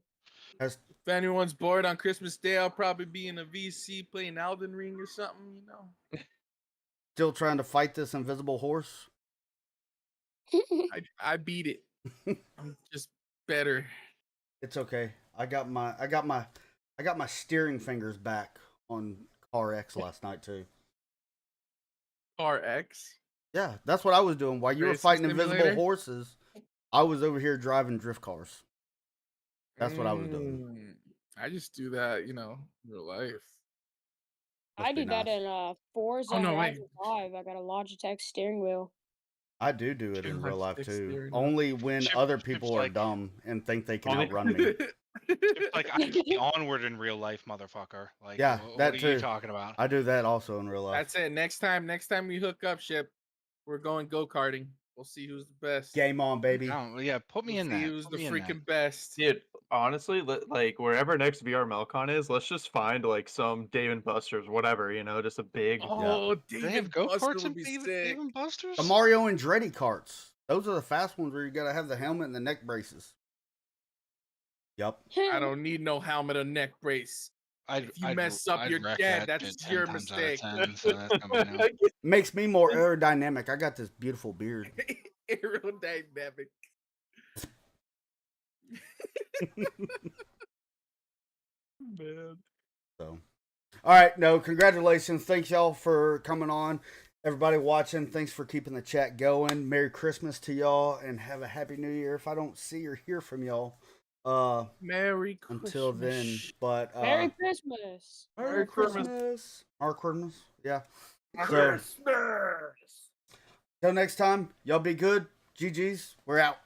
Has, If anyone's bored on Christmas Day, I'll probably be in a VC playing Elden Ring or something, you know. still trying to fight this invisible horse? I beat it. I'm just better. It's okay. I got my steering fingers back on Car X last night too. RX. Yeah, that's what I was doing while you were Racing fighting invisible simulator? horses. I was over here driving drift cars. That's what I was doing. I just do that, you know, in real life. I Must be do that nice. in Forza Oh, no, wait. Horizon 5. I got a Logitech steering wheel. I do it in real life Logitech too. steering wheel. Only when Chip- other Chip's people are like- dumb and think they can Only- outrun me. It's like I can be onward in real life, motherfucker. Like, Yeah, that what are you too. talking about? I do that also in real life. That's it. Next time we hook up, Ship, we're going go-karting. We'll see who's the best. Game on, baby. Oh, yeah, put me We'll in see that. who's Put the me in that. freaking best. Dude, honestly, like wherever next VR Melcon is, let's just find like some Dave and Buster's, whatever, you know, just a big. Oh, Do they have David go Buster karts would and be Dave sick. and Buster's? The Mario Andretti carts. Those are the fast ones where you gotta have the helmet and the neck braces. Yep. I don't need no helmet or neck brace. If you mess up, you're wreck dead. that That's shit your 10 times out of mistake. 10, so that's gonna be no. Makes me more aerodynamic. I got this beautiful beard. Aerodynamic. Man. So, all right, no, congratulations. Thanks y'all for coming on. Everybody watching, thanks for keeping the chat going. Merry Christmas to y'all and have a happy new year if I don't see or hear from y'all Merry Christmas. until then. But Merry Christmas. Merry Christmas. Merry Christmas. Yeah. So, Christmas. till next time, y'all be good. GG's. We're out.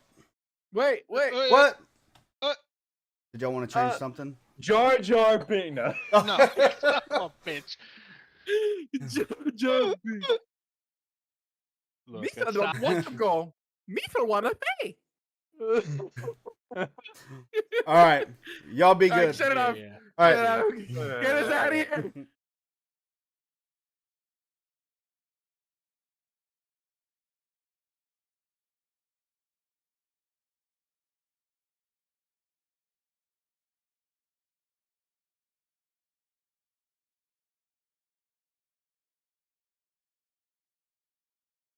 Wait. What? Did y'all want to change Uh, something? Jar Jar Binks. No. No, oh, bitch. Look, Misa it's don't not- want to go. Misa wanna pay. All right. Y'all be All right, good. shut it off. Yeah. All Get right. us out of here.